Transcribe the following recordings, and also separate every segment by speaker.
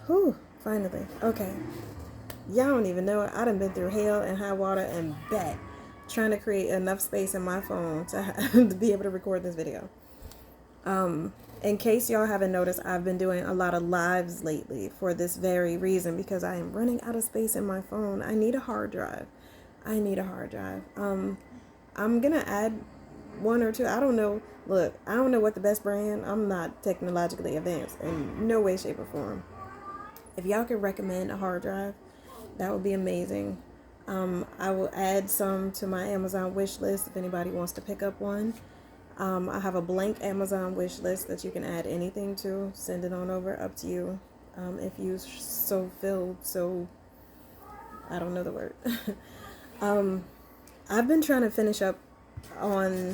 Speaker 1: Whew, finally. Okay. Y'all don't even know it. I done been through hell and high water and back trying to create enough space in my phone to be able to record this video. In case y'all haven't noticed, I've been doing a lot of lives lately for this very reason, because I am running out of space in my phone. I need a hard drive. I'm gonna add one or two. I don't know. Look, I don't know what the best brand. I'm not technologically advanced in no way, shape, or form. If y'all could recommend a hard drive, that would be amazing. I will add some to my Amazon wish list if anybody wants to pick up one. I have a blank Amazon wish list that you can add anything to. Send it on over, up to you. If you so feel so, I don't know the word. I've been trying to finish up on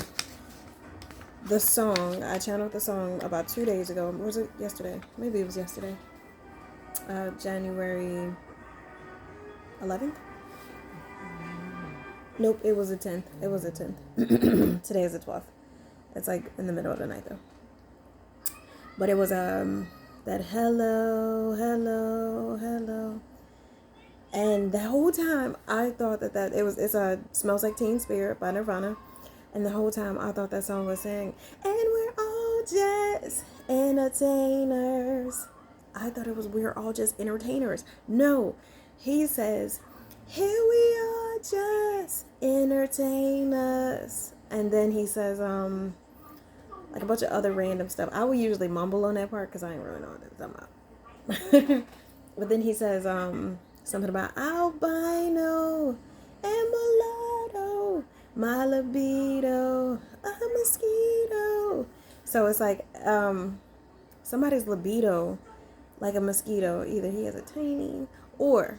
Speaker 1: the song. I channeled the song about 2 days ago. Was it yesterday? Maybe it was yesterday. January 11th? Nope, it was the 10th. Today is the 12th. It's like in the middle of the night though. But it was that hello, hello, hello. And the whole time I thought that it's a Smells Like Teen Spirit by Nirvana. And the whole time I thought that song was saying, and we're all just entertainers. I thought it was we're all just entertainers. No, he says, here we are just entertainers. And then he says, like a bunch of other random stuff. I would usually mumble on that part because I ain't really know what I'm talking about. But then he says, something about albino and mulatto, my libido, a mosquito. So it's like somebody's libido, like a mosquito. Either he has a tiny, or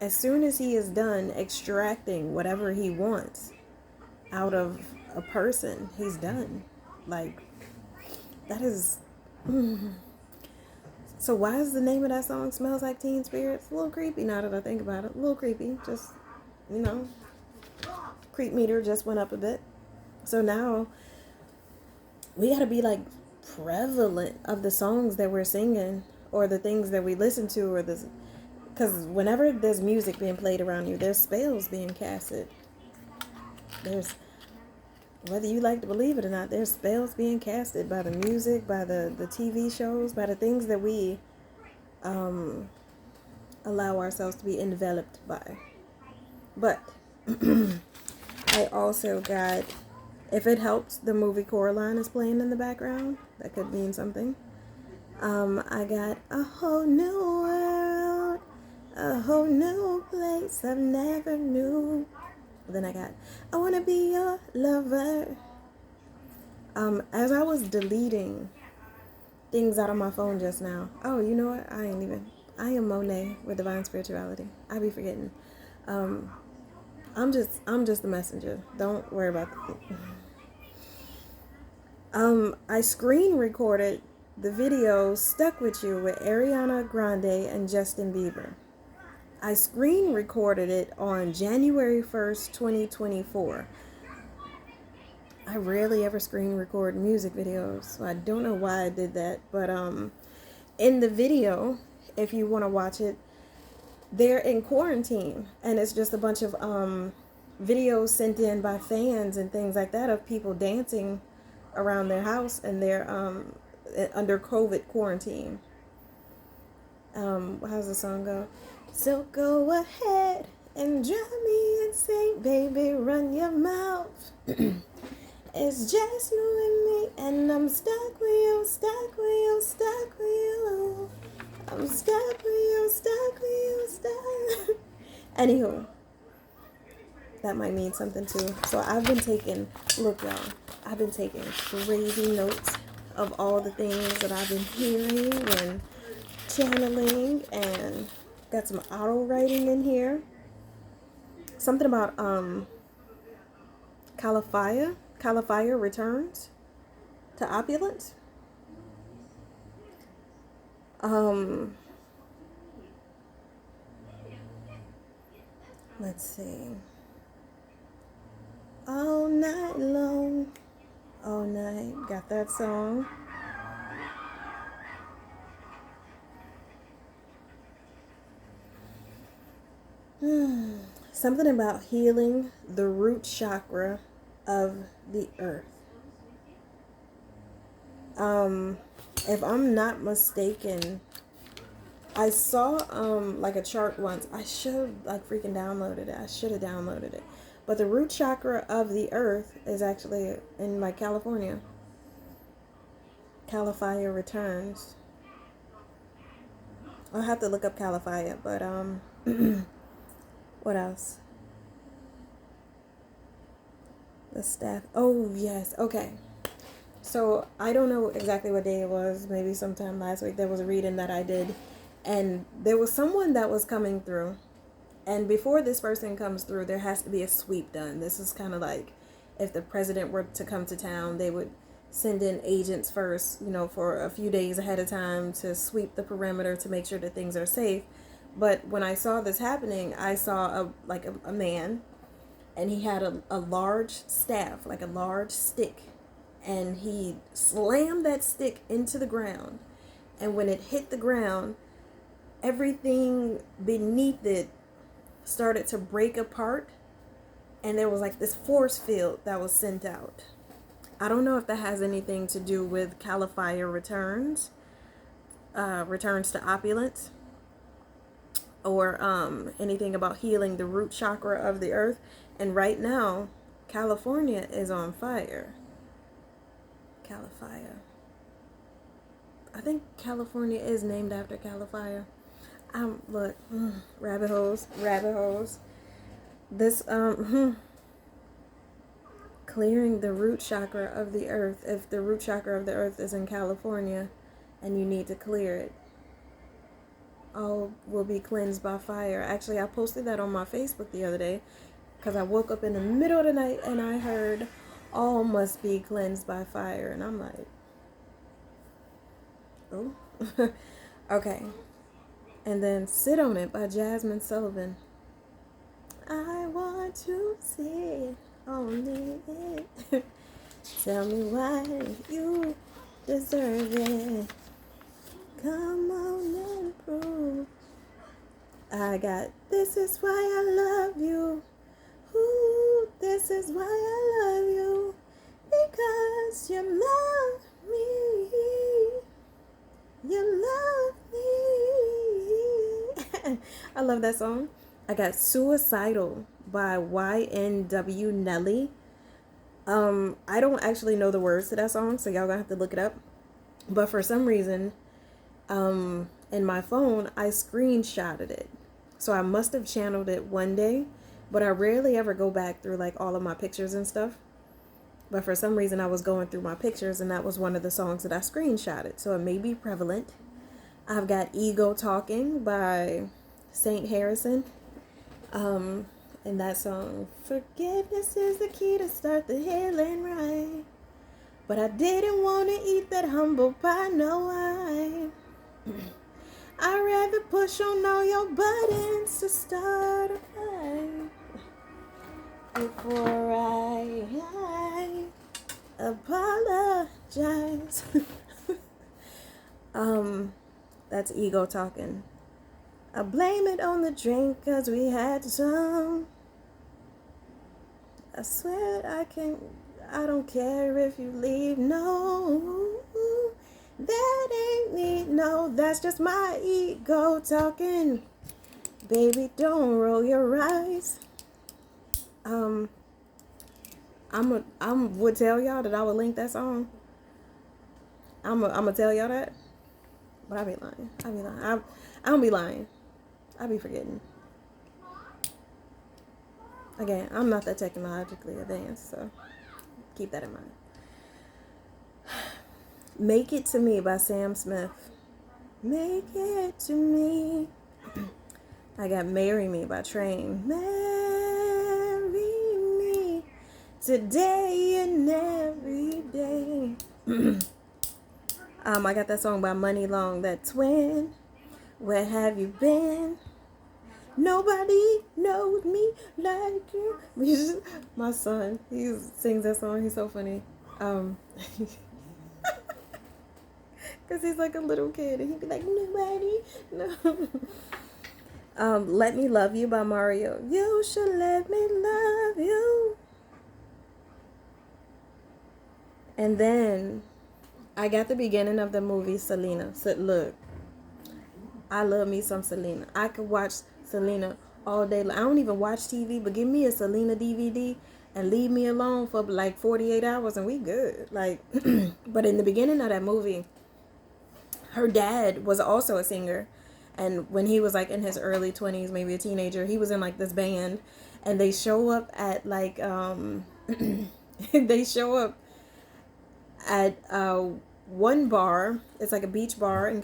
Speaker 1: as soon as he is done extracting whatever he wants out of a person, he's done. Like, that is... So why is the name of that song Smells Like Teen Spirit? It's a little creepy now that I think about it. A little creepy. Just, creep meter just went up a bit. So now we got to be like prevalent of the songs that we're singing or the things that we listen to, or this, because whenever there's music being played around you, there's spells being casted. There's, whether you like to believe it or not, there's spells being casted by the music, by the TV shows, by the things that we allow ourselves to be enveloped by. But I also got, if it helps, the movie Coraline is playing in the background. That could mean something. I got a whole new world, a whole new place I've never knew. Then I got, I want to be your lover. As I was deleting things out of my phone just now. Oh, you know what? I am Monet with Divine Spirituality. I be forgetting. I'm just the messenger. Don't worry about it. I screen recorded the video Stuck With You with Ariana Grande and Justin Bieber. I screen recorded it on January 1st, 2024. I rarely ever screen record music videos, so I don't know why I did that. But in the video, if you want to watch it, they're in quarantine, and it's just a bunch of videos sent in by fans and things like that of people dancing around their house, and they're under COVID quarantine. How's the song go? So go ahead and drive me insane, baby, run your mouth. It's just you and me, and I'm stuck with you, stuck with you, stuck with you. I'm stuck with you, stuck with you, stuck. Anywho, that might mean something too. So I've been taking, look y'all, I've been taking crazy notes of all the things that I've been hearing and channeling, and got some auto writing in here. Something about Calafia returns to opulence. Let's see. All night long, all night. Got that song. Something about healing the root chakra of the earth. If I'm not mistaken, I saw like a chart once. I should have like freaking downloaded it. I should have downloaded it. But the root chakra of the earth is actually in like California. Califia returns. I'll have to look up Califia, but what else? The staff. Oh yes, okay. So I don't know exactly what day it was. Maybe sometime last week there was a reading that I did, and there was someone that was coming through. And before this person comes through, there has to be a sweep done. This is kind of like if the president were to come to town, they would send in agents first, you know, for a few days ahead of time to sweep the perimeter to make sure that things are safe. But when I saw this happening, I saw a man, and he had a large staff, like a large stick, and he slammed that stick into the ground. And when it hit the ground, everything beneath it started to break apart, and there was like this force field that was sent out. I don't know if that has anything to do with Califia returns to opulence, or anything about healing the root chakra of the earth. And right now, California is on fire. Califia. I think California is named after Califia. Look, rabbit holes. This, clearing the root chakra of the earth. If the root chakra of the earth is in California and you need to clear it, all will be cleansed by fire. Actually, I posted that on my Facebook the other day because I woke up in the middle of the night and I heard all must be cleansed by fire. And I'm like, oh, okay. And then Sit on It by Jasmine Sullivan. I want to sit on it. Tell me why you deserve it. Come on and prove. I got This Is Why I Love You. Ooh, this is why I love you. Because you love me. You love me. I love that song. I got Suicidal by YNW Nelly. I don't actually know the words to that song, so y'all gonna have to look it up. But for some reason, in my phone, I screenshotted it. So I must have channeled it one day, but I rarely ever go back through like all of my pictures and stuff. But for some reason, I was going through my pictures, and that was one of the songs that I screenshotted. So it may be prevalent. I've got Ego Talking by Saint Harrison. And that song, forgiveness is the key to start the healing right. But I didn't want to eat that humble pie, no I. I'd rather push on all your buttons to start a fight before I apologize. That's Ego Talking. I blame it on the drink 'cause we had some. I swear I don't care if you leave, no. That ain't me, no, that's just my ego talking. Baby, don't roll your eyes. I would tell y'all that I would link that song. I'ma tell y'all that. But I be lying. I don't be lying. I be forgetting. Again, I'm not that technologically advanced, so keep that in mind. Make It To Me by Sam Smith. Make it to me. I got Marry Me by Train. Marry me today and every day. I got that song by Money Long, that Twin. Where have you been? Nobody knows me like you. My son, he sings that song. He's so funny. Because he's like a little kid. And he'd be like, nobody, no. Let Me Love You by Mario. You should let me love you. And then I got the beginning of the movie Selena. So look, I love me some Selena. I could watch Selena all day. I don't even watch TV, but give me a Selena DVD and leave me alone for like 48 hours and we good. Like, but in the beginning of that movie, her dad was also a singer. And when he was like in his early 20s, maybe a teenager, he was in like this band. And they show up at like, they show up at one bar. It's like a beach bar in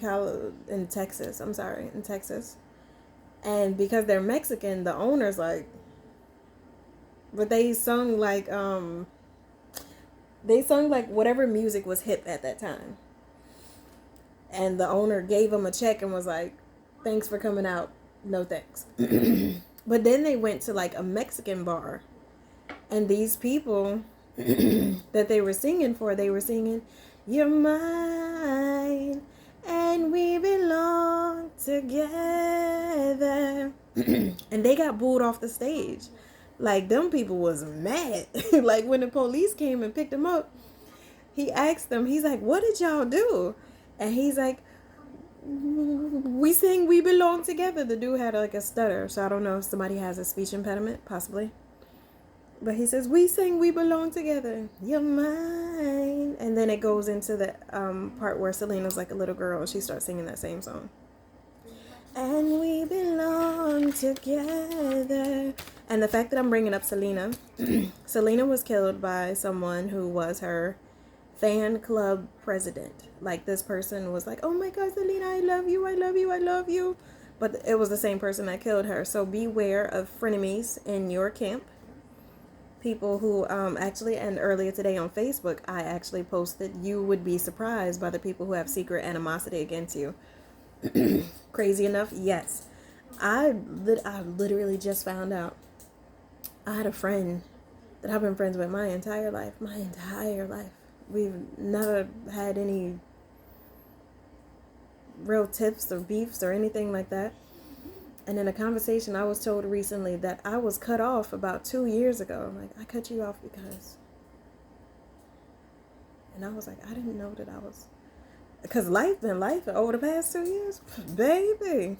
Speaker 1: Texas. I'm sorry, in Texas. And because they're Mexican, the owner's like, but they sung like whatever music was hip at that time. And the owner gave them a check and was like, thanks for coming out, no thanks. But then they went to like a Mexican bar, and these people that they were singing for, they were singing, "You're mine and we belong together." And they got booed off the stage. Like, them people was mad. Like, when the police came and picked them up, he asked them, he's like, "What did y'all do?" And he's like, "We sing We Belong Together." The dude had like a stutter, so I don't know if somebody has a speech impediment, possibly. But he says, "We sing We Belong Together. You're mine." And then it goes into the part where Selena's like a little girl and she starts singing that same song. And we belong together. And the fact that I'm bringing up Selena, Selena was killed by someone who was her fan club president. Like, this person was like, "Oh my God, Selena, I love you, I love you, I love you." But it was the same person that killed her. So beware of frenemies in your camp. People who actually, and earlier today on Facebook, I actually posted, you would be surprised by the people who have secret animosity against you. Crazy enough, yes. I literally just found out. I had a friend that I've been friends with my entire life. My entire life. We've never had any real tiffs or beefs or anything like that. And in a conversation, I was told recently that I was cut off about 2 years ago. Like, I cut you off because... And I was like, I didn't know that I was... Because life been life over the past 2 years. Baby.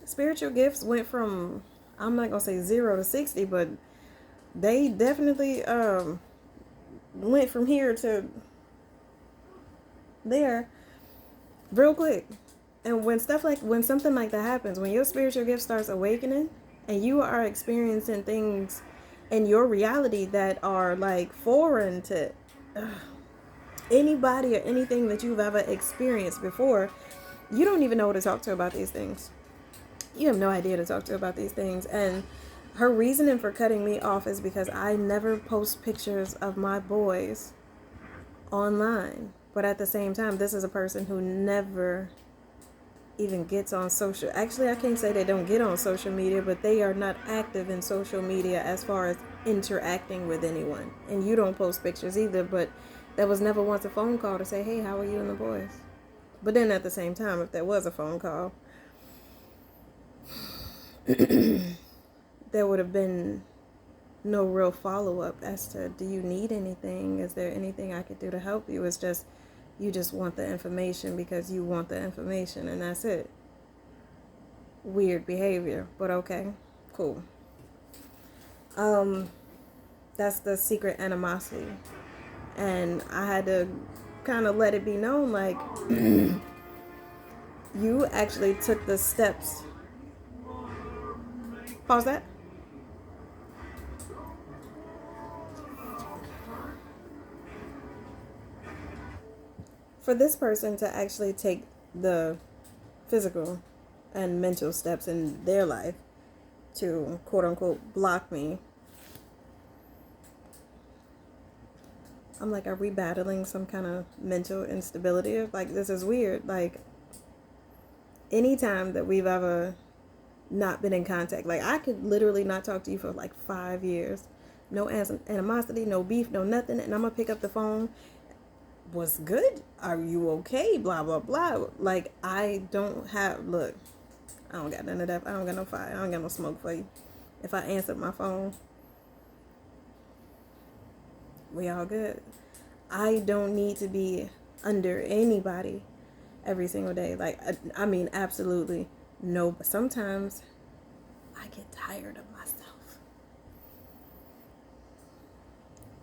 Speaker 1: Spiritual gifts went from, I'm not going to say 0 to 60, but they definitely went from here to there real quick. And when something like that happens, when your spiritual gift starts awakening and you are experiencing things in your reality that are like foreign to anybody or anything that you've ever experienced before, you don't even know who to talk to about these things. You have no idea to talk to about these things. And her reasoning for cutting me off is because I never post pictures of my boys online. But at the same time, this is a person who never even gets on social. Actually, I can't say they don't get on social media, but they are not active in social media as far as interacting with anyone. And you don't post pictures either, but there was never once a phone call to say, "Hey, how are you and the boys?" But then at the same time, if there was a phone call, there would have been no real follow-up as to, do you need anything? Is there anything I could do to help you? It's just, you just want the information because you want the information, and that's it. Weird behavior, but okay, cool. That's the secret animosity. And I had to kind of let it be known, like, you actually took the steps. Pause that. For this person to actually take the physical and mental steps in their life to, quote unquote, block me, I'm like, are we battling some kind of mental instability? Like, this is weird. Like, anytime that we've ever not been in contact, like, I could literally not talk to you for like 5 years. No animosity, no beef, no nothing. And I'm going to pick up the phone. What's good? Are you okay? Blah, blah, blah. Like, I don't have, look, I don't got none of that. I don't got no fire. I don't got no smoke for you. If I answered my phone, we all good. I don't need to be under anybody every single day. Like, I mean, absolutely no. But sometimes I get tired of myself.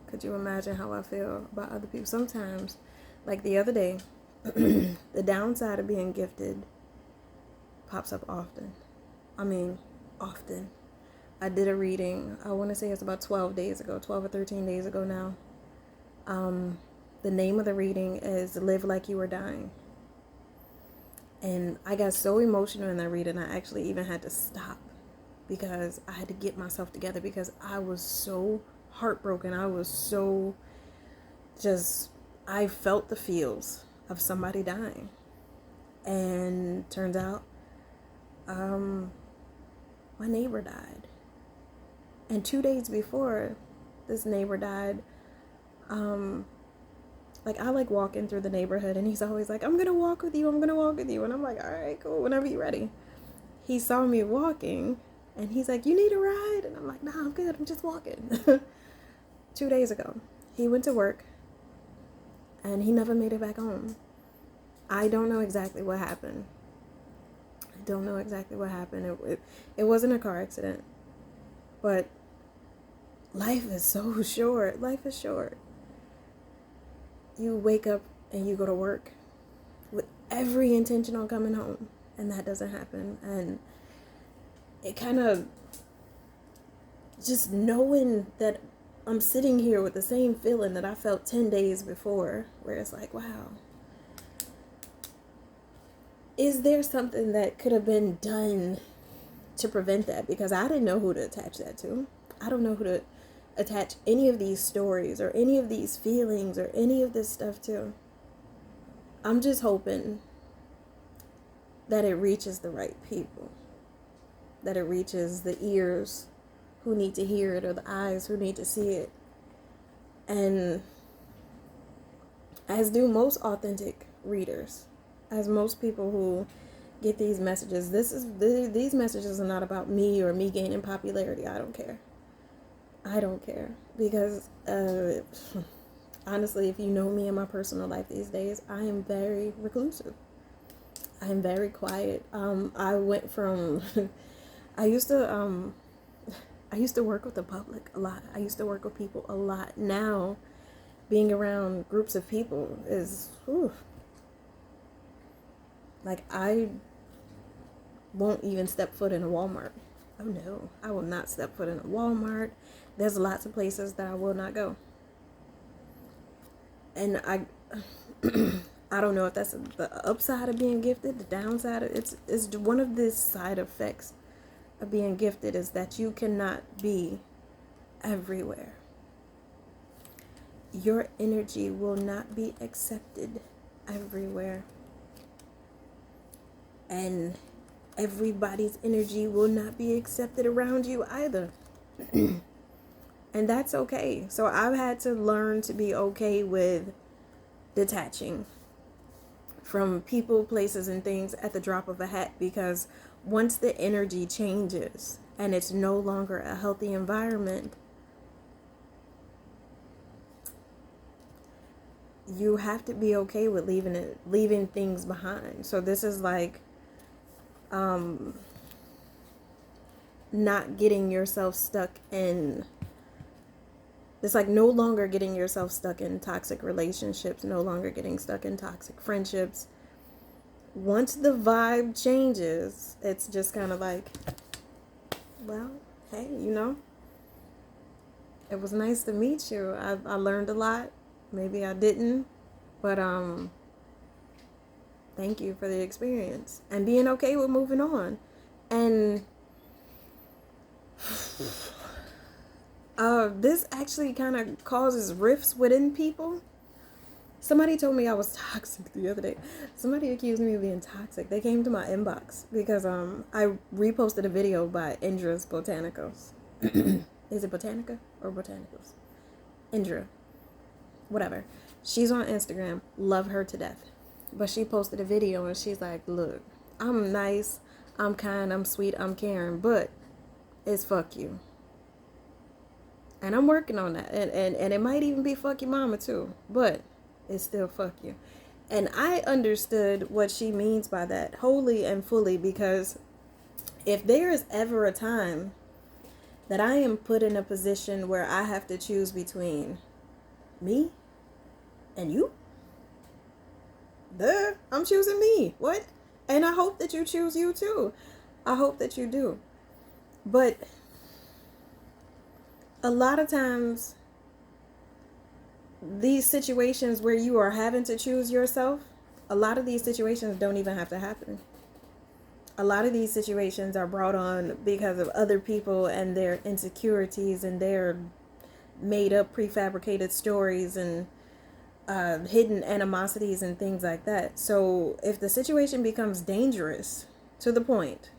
Speaker 1: Could you imagine how I feel about other people? Sometimes, like the other day, the downside of being gifted pops up often. I mean, often. I did a reading, I want to say it's about 12 days ago, 12 or 13 days ago now. The name of the reading is Live Like You Were Dying. And I got so emotional in that reading, I actually even had to stop because I had to get myself together because I was so heartbroken. I was so I felt the feels of somebody dying. And turns out, my neighbor died. And 2 days before this neighbor died, like I like walking through the neighborhood and he's always like, I'm gonna walk with you, I'm gonna walk with you. And I'm like, all right, cool, whenever you're ready. He saw me walking and he's like, you need a ride? And I'm like, nah, I'm good, I'm just walking. 2 days ago, he went to work and he never made it back home. I don't know exactly what happened. It wasn't a car accident. But life is so short. Life is short. You wake up and you go to work with every intention on coming home. And that doesn't happen. And it kind of, just knowing that I'm sitting here with the same feeling that I felt 10 days before. Where it's like, wow. Is there something that could have been done to prevent that? Because I didn't know who to attach that to. I don't know who to attach any of these stories or any of these feelings or any of this stuff to. I'm just hoping that it reaches the right people, that it reaches the ears who need to hear it or the eyes who need to see it. And as do most authentic readers, as most people who get these messages, these messages are not about me or me gaining popularity. I don't care because honestly, if you know me in my personal life these days, I am very reclusive. I am very quiet. I went from I used to work with the public a lot. I used to work with people a lot. Now being around groups of people is like I won't even step foot in a Walmart. Oh no, I will not step foot in a Walmart. There's lots of places that I will not go. And I don't know if that's the upside of being gifted, the downside. It's one of the side effects of being gifted is that you cannot be everywhere. Your energy will not be accepted everywhere. And everybody's energy will not be accepted around you either. And that's okay. So I've had to learn to be okay with detaching from people, places, and things at the drop of a hat, because once the energy changes and it's no longer a healthy environment, you have to be okay with leaving things behind. So this is like not getting yourself stuck in, it's like no longer getting yourself stuck in toxic relationships, no longer getting stuck in toxic friendships. Once the vibe changes, it's just kind of like, well, hey, it was nice to meet you. I learned a lot. Maybe I didn't, but thank you for the experience and being okay with moving on. And this actually kind of causes rifts within people. Somebody told me I was toxic the other day. Somebody accused me of being toxic. They came to my inbox because I reposted a video by Indra's Botanicals. Is it Botanica or Botanicals? Indra. Whatever. She's on Instagram. Love her to death. But she posted a video and she's like, look, I'm nice. I'm kind, I'm sweet, I'm caring, but it's fuck you. And I'm working on that. And it might even be fuck your mama too. But it's still fuck you. And I understood what she means by that wholly and fully, because if there is ever a time that I am put in a position where I have to choose between me and you, I'm choosing me. What? And I hope that you choose you too. I hope that you do. But a lot of times, these situations where you are having to choose yourself, a lot of these situations don't even have to happen. A lot of these situations are brought on because of other people and their insecurities and their made up prefabricated stories and hidden animosities and things like that. So if the situation becomes dangerous to the point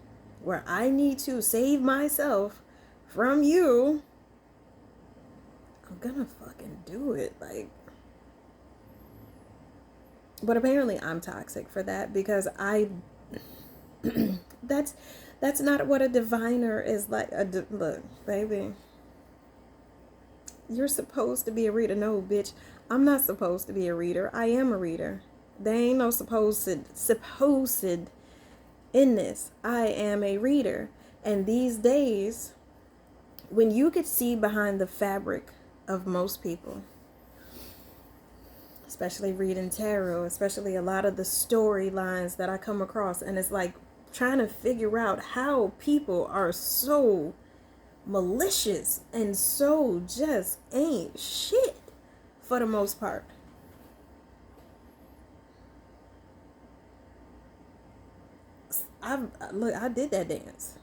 Speaker 1: where I need to save myself from you, I'm gonna fucking do it. Like, but apparently I'm toxic for that, because that's not what a diviner is like. Look, baby, you're supposed to be a reader. No, bitch, I'm not supposed to be a reader. I am a reader. There ain't no supposed in this. I am a reader. And these days, when you could see behind the fabric of most people, especially reading tarot, especially a lot of the storylines that I come across, and it's like trying to figure out how people are so malicious and so just ain't shit for the most part. I did that dance.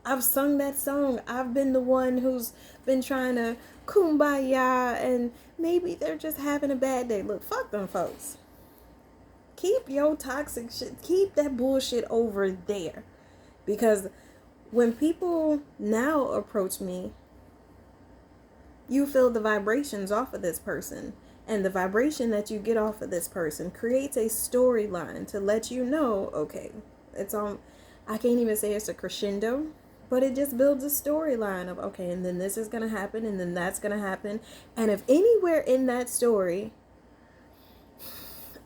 Speaker 1: I've sung that song. I've been the one who's been trying to kumbaya, and maybe they're just having a bad day. Look, fuck them folks. Keep your toxic shit, keep that bullshit over there. Because when people now approach me, you feel the vibrations off of this person. And the vibration that you get off of this person creates a storyline to let you know, okay, it's on. I can't even say it's a crescendo, but it just builds a storyline of, okay, and then this is going to happen, and then that's going to happen. And if anywhere in that story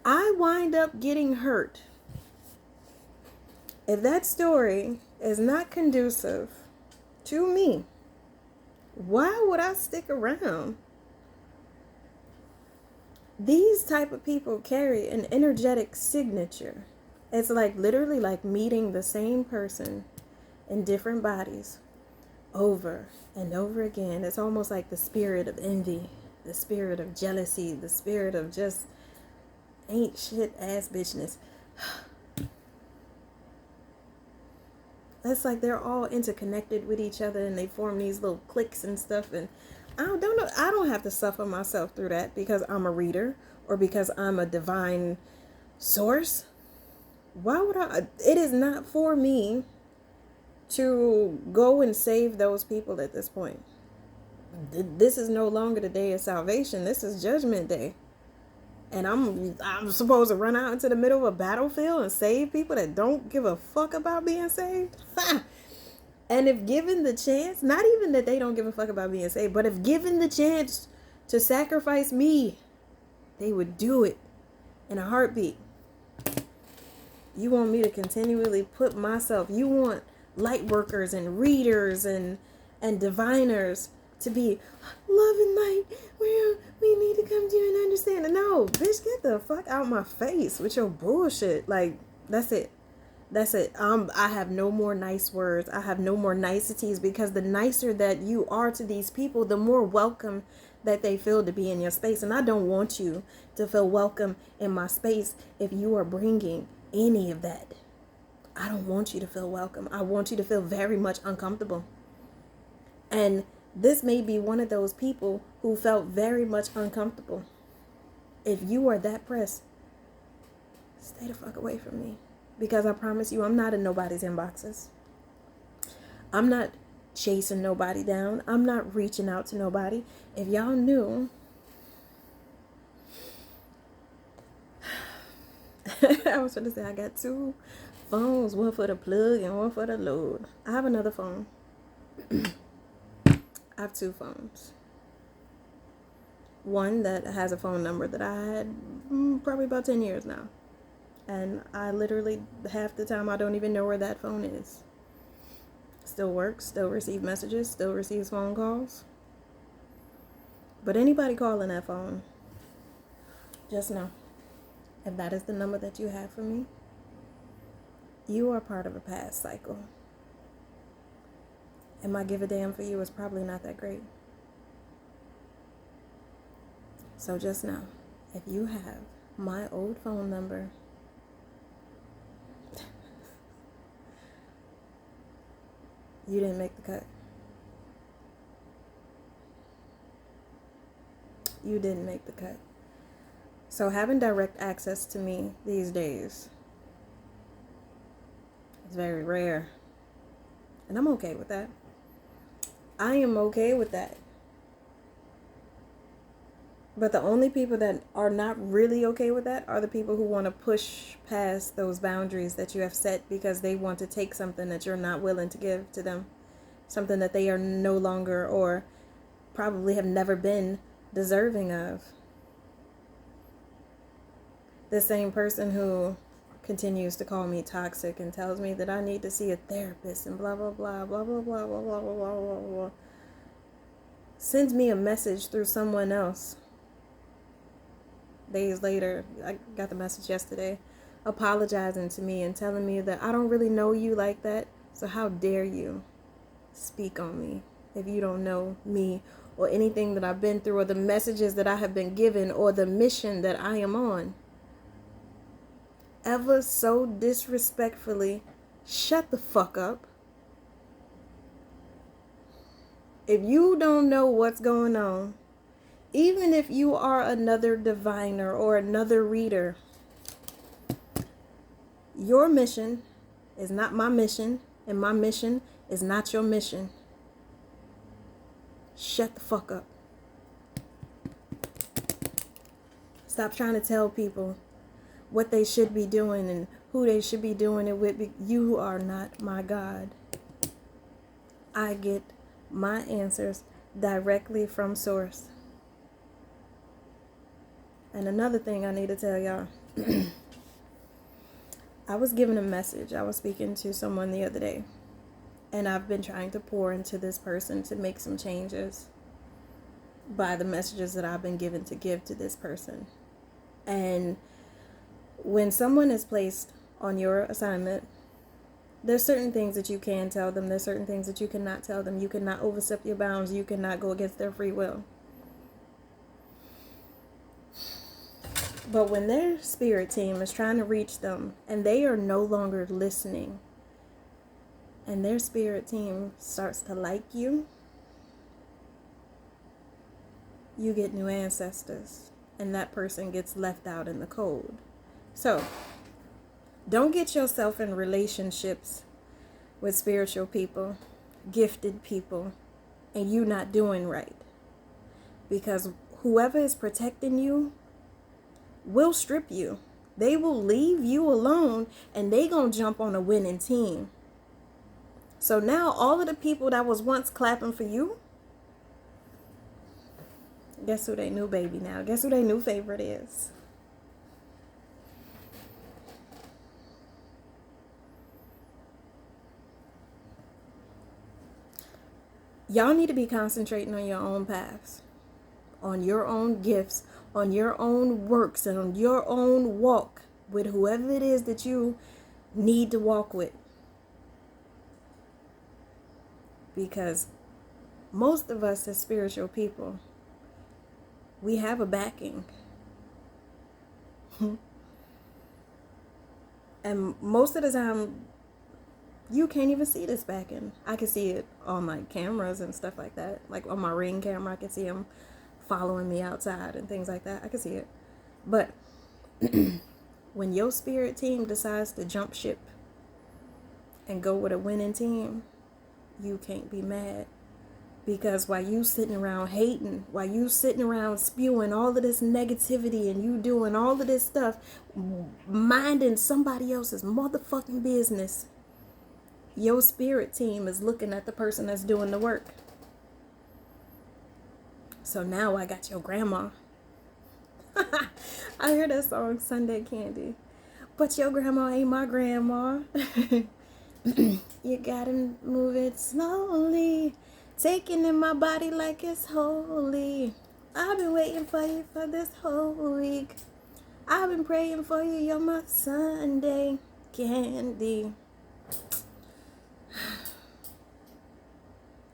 Speaker 1: I wind up getting hurt, if that story is not conducive to me, why would I stick around? These type of people carry an energetic signature. It's like literally like meeting the same person in different bodies over and over again. It's almost like the spirit of envy, the spirit of jealousy, the spirit of just ain't shit ass bitchness. It's like they're all interconnected with each other, and they form these little cliques and stuff. And I don't know. I don't have to suffer myself through that because I'm a reader or because I'm a divine source. Why would I? It is not for me to go and save those people at this point. This is no longer the day of salvation. This is Judgment Day. And I'm supposed to run out into the middle of a battlefield and save people that don't give a fuck about being saved? And if given the chance, not even that they don't give a fuck about being saved, but if given the chance to sacrifice me, they would do it in a heartbeat. You want me to continually put myself, you want light workers and readers and diviners to be love and light, where we need to come to an understanding. No, bitch, get the fuck out my face with your bullshit. Like, that's it. That's it. I have no more nice words. I have no more niceties, because the nicer that you are to these people, the more welcome that they feel to be in your space. And I don't want you to feel welcome in my space if you are bringing any of that. I don't want you to feel welcome. I want you to feel very much uncomfortable. And this may be one of those people who felt very much uncomfortable. If you are that pressed, stay the fuck away from me. Because I promise you, I'm not in nobody's inboxes. I'm not chasing nobody down. I'm not reaching out to nobody. If y'all knew I was going to say, I got 2 phones, one for the plug and one for the load. I have another phone. I have 2 phones. One that has a phone number that I had probably about 10 years now. And I literally, half the time, I don't even know where that phone is. Still works, still receive messages, still receives phone calls. But anybody calling that phone, just know, if that is the number that you have for me, you are part of a past cycle. And my give a damn for you is probably not that great. So just know, if you have my old phone number, you didn't make the cut. You didn't make the cut. So having direct access to me these days is very rare. And I'm okay with that. I am okay with that. But the only people that are not really okay with that are the people who want to push past those boundaries that you have set because they want to take something that you're not willing to give to them. Something that they are no longer or probably have never been deserving of. The same person who continues to call me toxic and tells me that I need to see a therapist and blah, blah, blah, blah, blah, blah, blah, blah, blah, blah, blah, blah, sends me a message through someone else. Days later, I got the message yesterday, apologizing to me and telling me that I don't really know you like that, so how dare you speak on me if you don't know me or anything that I've been through or the messages that I have been given or the mission that I am on. Ever so disrespectfully, shut the fuck up. If you don't know what's going on, even if you are another diviner or another reader, your mission is not my mission, and my mission is not your mission. Shut the fuck up. Stop trying to tell people what they should be doing and who they should be doing it with. You are not my God. I get my answers directly from source. And another thing I need to tell y'all. I was given a message. I was speaking to someone the other day. And I've been trying to pour into this person to make some changes by the messages that I've been given to give to this person. And when someone is placed on your assignment, there's certain things that you can tell them. There's certain things that you cannot tell them. You cannot overstep your bounds. You cannot go against their free will. But when their spirit team is trying to reach them and they are no longer listening, and their spirit team starts to like you, you get new ancestors, and that person gets left out in the cold. So, don't get yourself in relationships with spiritual people, gifted people, and you not doing right. Because whoever is protecting you will strip you. They will leave you alone, and they gonna jump on a winning team. So now all of the people that was once clapping for you, guess who they new baby now? Guess who their new favorite is? Y'all need to be concentrating on your own paths, on your own gifts, on your own works, and on your own walk with whoever it is that you need to walk with. Because most of us as spiritual people, we have a backing. And most of the time, you can't even see this backing. I can see it on like cameras and stuff like that. Like on my Ring camera, I can see them following me outside and things like that. I can see it. But when your spirit team decides to jump ship and go with a winning team, you can't be mad. Because while you sitting around hating, while you sitting around spewing all of this negativity and you doing all of this stuff, minding somebody else's motherfucking business, your spirit team is looking at the person that's doing the work. So now I got your grandma. I hear that song, Sunday Candy. But your grandma ain't my grandma. You gotta move it slowly. Taking in my body like it's holy. I've been waiting for you for this whole week. I've been praying for you, you're my Sunday candy.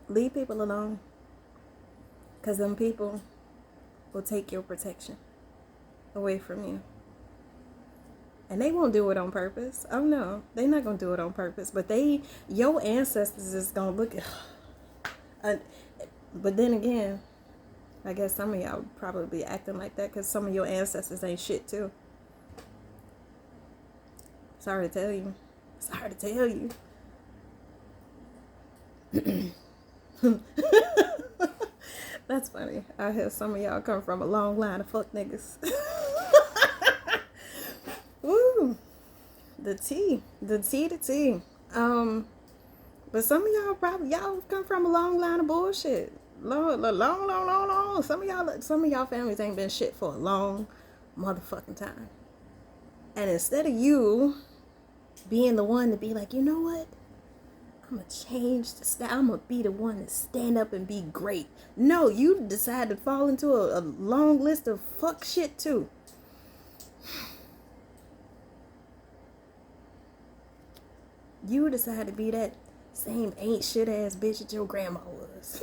Speaker 1: Leave people alone. Because them people will take your protection away from you. And they won't do it on purpose. Oh no, they're not going to do it on purpose. But your ancestors is going to look at... but then again, I guess some of y'all would probably be acting like that because some of your ancestors ain't shit too. Sorry to tell you. Sorry to tell you. That's funny. I hear some of y'all come from a long line of fuck niggas. Woo. The tea. But some of y'all come from a long line of bullshit. Long. Some of y'all families ain't been shit for a long motherfucking time. And instead of you being the one to be like, you know what? I'm going to change the style. I'm going to be the one to stand up and be great. No, you decided to fall into a long list of fuck shit too. You decided to be that same ain't shit ass bitch that your grandma was.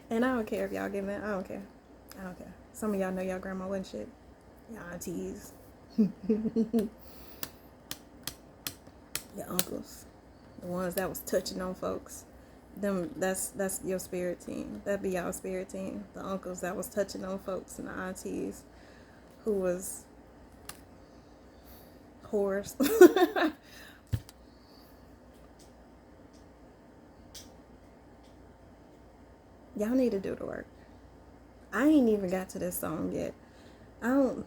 Speaker 1: And I don't care if y'all get mad. I don't care. Some of y'all know y'all grandma wasn't shit. Y'all aunties. Your uncles. The ones that was touching on folks. That's your spirit team. That'd be y'all spirit team. The uncles that was touching on folks and the aunties who was whores. Y'all need to do the work. I ain't even got to this song yet. I don't...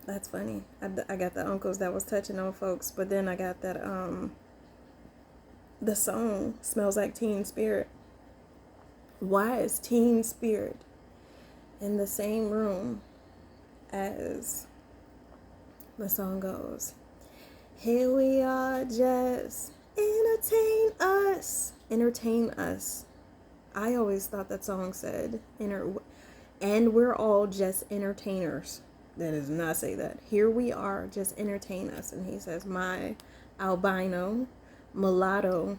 Speaker 1: That's funny. I got the uncles that was touching on folks, but then I got that, the song Smells Like Teen Spirit. Why is Teen Spirit in the same room as the song goes? Here we are, just entertain us. I always thought that song said, and we're all just entertainers. That does not say that. Here we are, just entertain us. And he says, my albino, mulatto,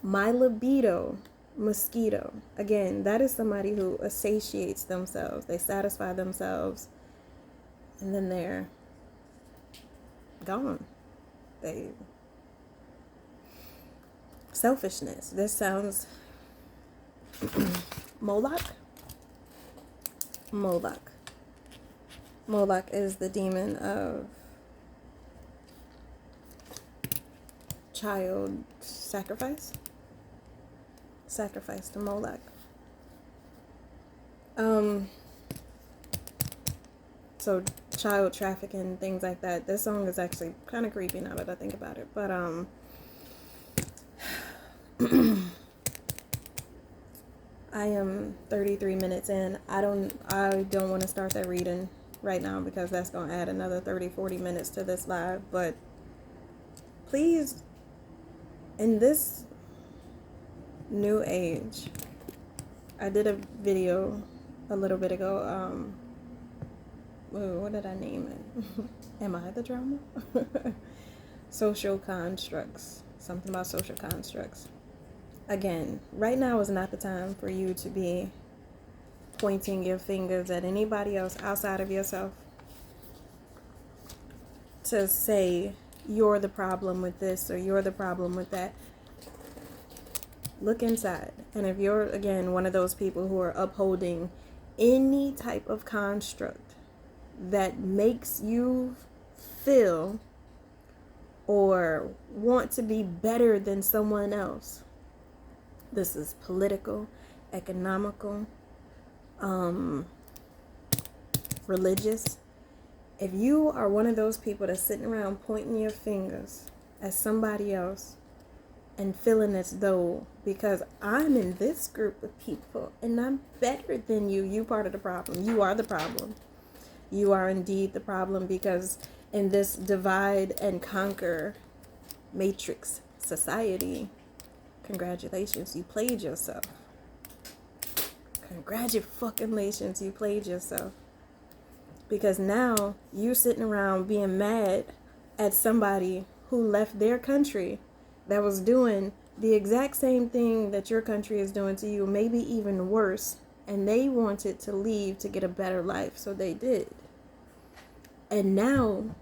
Speaker 1: my libido, mosquito. Again, that is somebody who satiates themselves. They satisfy themselves, and then they're gone. Selfishness. This sounds Moloch. Moloch is the demon of child sacrifice. Sacrifice to Moloch. So child trafficking, things like that. This song is actually kind of creepy now that I think about it. But I am 33 minutes in. I don't want to start that reading right now because that's going to add another 30-40 minutes to this live. But please, in this new age, I did a video a little bit ago. What did I name it? Am I the drama? Social constructs. Something about social constructs. Again, right now is not the time for you to be pointing your fingers at anybody else outside of yourself to say you're the problem with this or you're the problem with that. Look inside. And if you're, again, one of those people who are upholding any type of construct that makes you feel or want to be better than someone else. This is political, economical, religious. If you are one of those people that's sitting around pointing your fingers at somebody else and feeling as though because I'm in this group of people and I'm better than you, you part of the problem. You are the problem. You are indeed the problem, because in this divide and conquer matrix society, congratulations, you played yourself. Congratulations, you played yourself. Because now you're sitting around being mad at somebody who left their country that was doing the exact same thing that your country is doing to you, maybe even worse, and they wanted to leave to get a better life, so they did. And now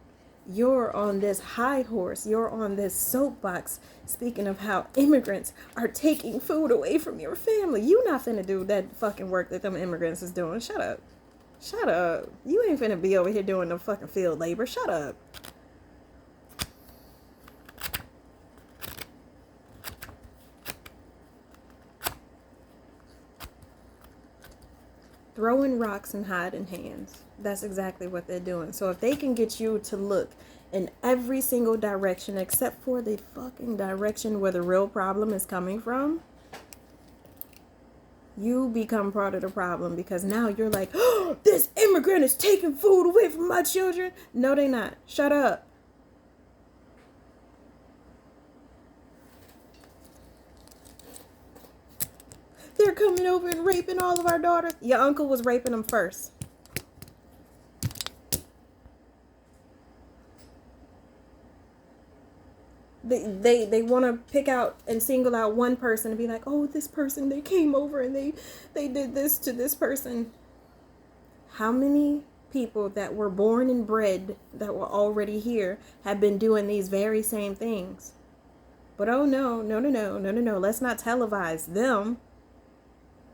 Speaker 1: you're on this high horse, you're on this soapbox, speaking of how immigrants are taking food away from your family. You not finna do that fucking work that them immigrants is doing. Shut up. Shut up. You ain't finna be over here doing no fucking field labor. Shut up. Throwing rocks and hiding hands. That's exactly what they're doing. So if they can get you to look in every single direction except for the fucking direction where the real problem is coming from, you become part of the problem, because now you're like, oh, this immigrant is taking food away from my children. No, they not. Shut up. They're coming over and raping all of our daughters. Your uncle was raping them first. They want to pick out and single out one person and be like, oh, this person, they came over and they did this to this person. How many people that were born and bred that were already here have been doing these very same things? But oh no, let's not televise them.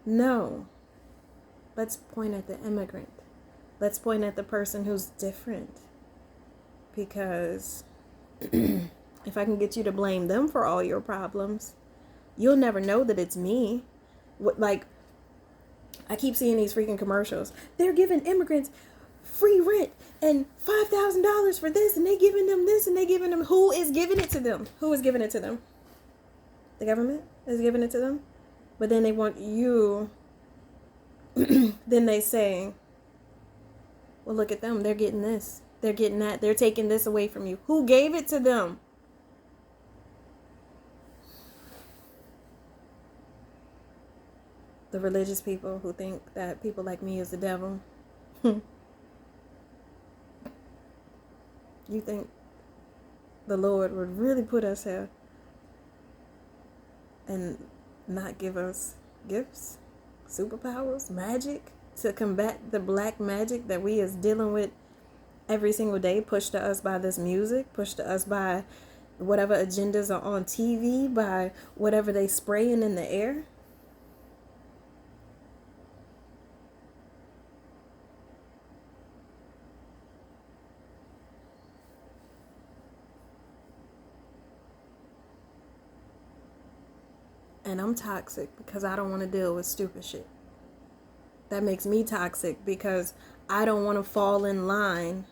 Speaker 1: No. Let's point at the immigrant. Let's point at the person who's different. Because if I can get you to blame them for all your problems, you'll never know that it's me. Like, I keep seeing these freaking commercials. They're giving immigrants free rent and $5,000 for this, and they giving them this, and they giving them. Who is giving it to them? Who is giving it to them? The government is giving it to them. But then they want you. Then they say, well, look at them. They're getting this. They're getting that. They're taking this away from you. Who gave it to them? The religious people who think that people like me is the devil. You think the Lord would really put us here and not give us gifts, superpowers, magic to combat the black magic that we is dealing with every single day, pushed to us by this music, pushed to us by whatever agendas are on TV, by whatever they spraying in the air? And I'm toxic because I don't want to deal with stupid shit. That makes me toxic because I don't want to fall in line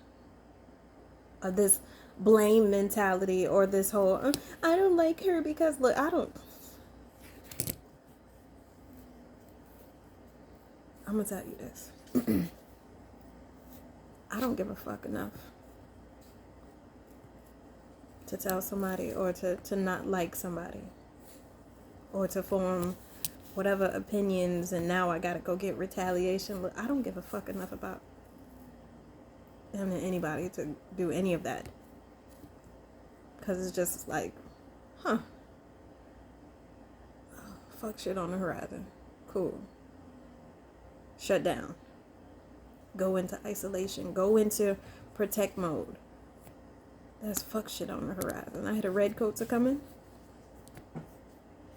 Speaker 1: of this blame mentality or this whole, I don't like her because, look, I'm going to tell you this. I don't give a fuck enough to tell somebody or to not like somebody. Or to form whatever opinions, and now I gotta go get retaliation. Look, I don't give a fuck enough about them and anybody to do any of that. Because it's just like, fuck shit on the horizon. Cool. Shut down. Go into isolation. Go into protect mode. There's fuck shit on the horizon. I had a red coats are coming.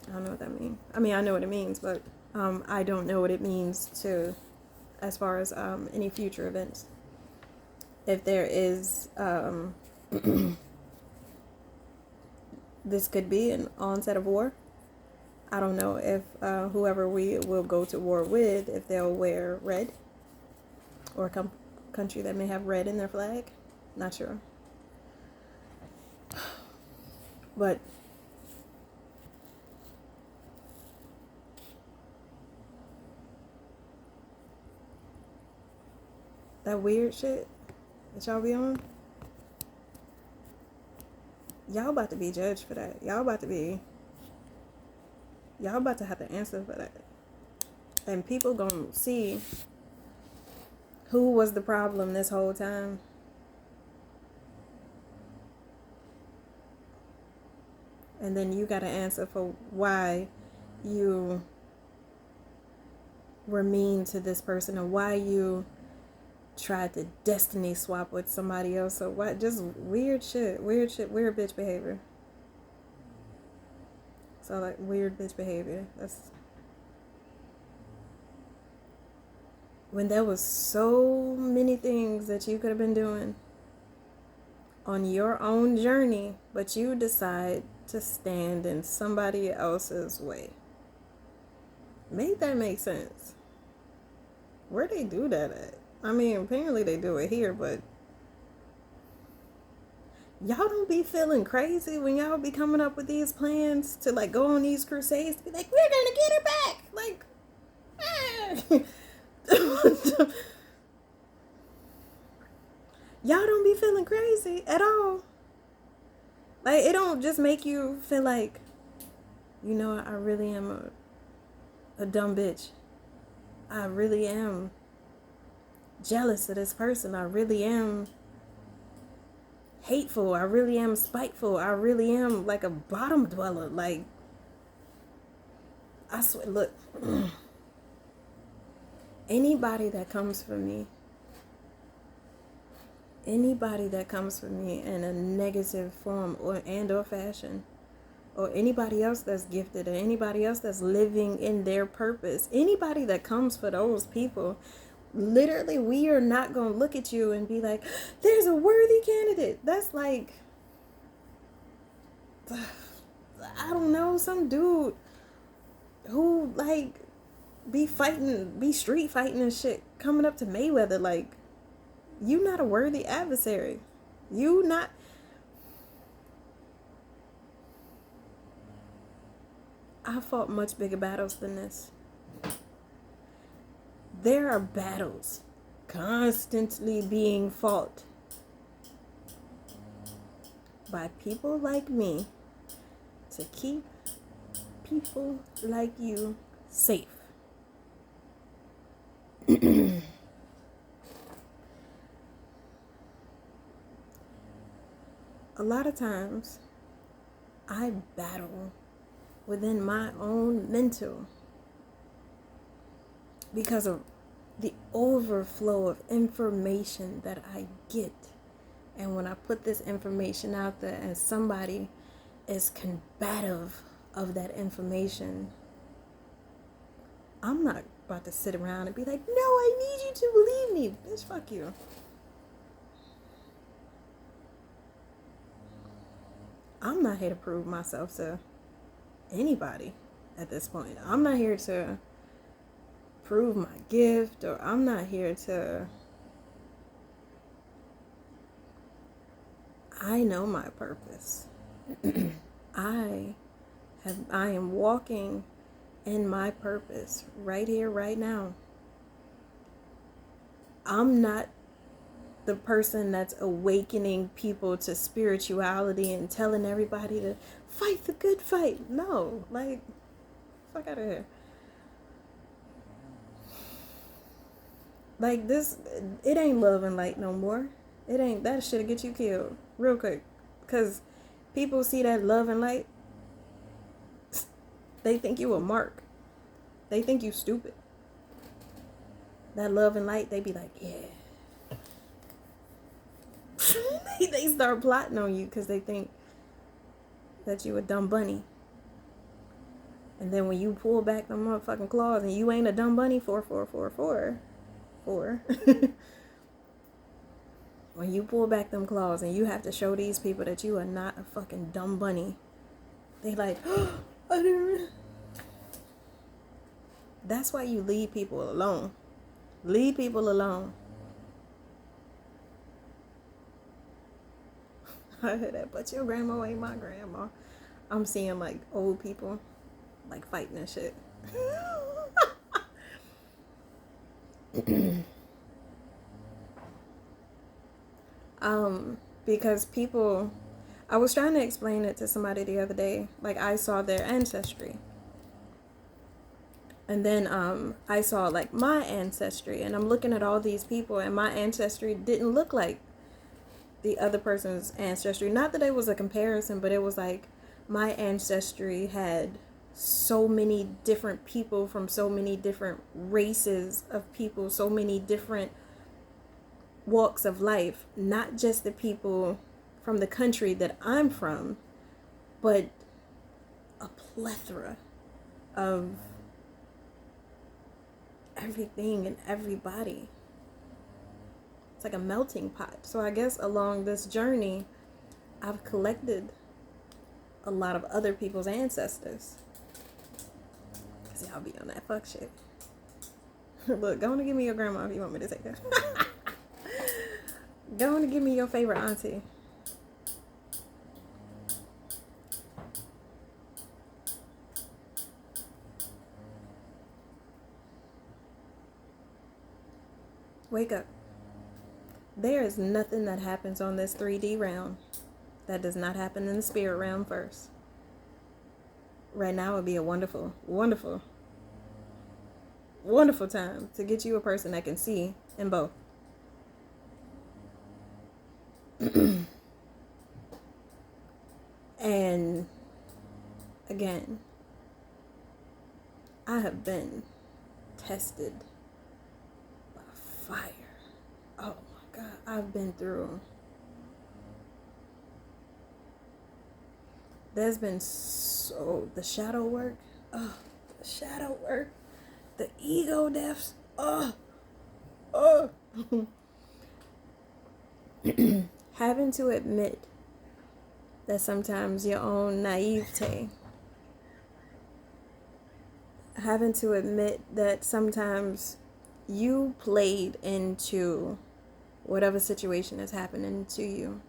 Speaker 1: I don't know what that means. I mean, I know what it means, but I don't know what it means to, as far as any future events. if there is, this could be an onset of war. I don't know if whoever we will go to war with, if they'll wear red, or a country that may have red in their flag. Not sure. But that weird shit that y'all be on, y'all about to be judged for that. Y'all about to have to answer for that. And people gonna see who was the problem this whole time. And then you gotta answer for why you were mean to this person, or why you tried to destiny swap with somebody else. So what? Just weird shit, weird bitch behavior. So like weird bitch behavior. That's when there was so many things that you could have been doing on your own journey, but you decide to stand in somebody else's way. Make that make sense. Where they do that at? I mean, apparently they do it here, but y'all don't be feeling crazy when y'all be coming up with these plans to like go on these crusades to be like, we're gonna get her back. Like, y'all don't be feeling crazy at all. Like, it don't just make you feel like, you know, I really am a dumb bitch. I really am jealous of this person. I really am hateful. I really am spiteful. I really am like a bottom dweller. Like, I swear, look, anybody that comes for me in a negative form or fashion, or anybody else that's gifted, or anybody else that's living in their purpose, anybody that comes for those people, literally, we are not going to look at you and be like, there's a worthy candidate. That's like, I don't know, some dude who like be street fighting and shit, coming up to Mayweather. Like, you not a worthy adversary. You not. I fought much bigger battles than this. There are battles constantly being fought by people like me to keep people like you safe. A lot of times I battle within my own mental because of the overflow of information that I get. And when I put this information out there and somebody is combative of that information, I'm not about to sit around and be like, no, I need you to believe me. Bitch, fuck you. I'm not here to prove myself to anybody at this point. I'm not here to prove my gift, or I'm not here to. I know my purpose. I am walking in my purpose right here, right now. I'm not the person that's awakening people to spirituality and telling everybody to fight the good fight. No, like, fuck out of here. Like, this, it ain't love and light no more. It ain't. That shit'll get you killed real quick. Because people see that love and light, they think you a mark. They think you stupid. That love and light, they be like, yeah. They start plotting on you because they think that you a dumb bunny. And then when you pull back the motherfucking claws and you ain't a dumb bunny, 4. when you pull back them claws and you have to show these people that you are not a fucking dumb bunny, they like, oh, I didn't. That's why you leave people alone. Leave people alone. I heard that, but your grandma ain't my grandma. I'm seeing like old people like fighting and shit. Because people, I was trying to explain it to somebody the other day. Like, I saw their ancestry. And then I saw like my ancestry, and I'm looking at all these people, and my ancestry didn't look like the other person's ancestry. Not that it was a comparison, but it was like my ancestry had so many different people from so many different races of people, so many different walks of life, not just the people from the country that I'm from, but a plethora of everything and everybody. It's like a melting pot. So I guess along this journey, I've collected a lot of other people's ancestors. See, I'll be on that fuck shit. Look, go on and give me your grandma if you want me to take her. Go on and give me your favorite auntie. Wake up. There is nothing that happens on this 3D realm that does not happen in the spirit realm first. Right now would be a wonderful, wonderful, wonderful time to get you a person that can see in both. And again, I have been tested by fire. Oh my God, I've been through. There's been so, the shadow work, the shadow work, the ego deaths, having to admit that sometimes your own naivete, having to admit that sometimes you played into whatever situation is happening to you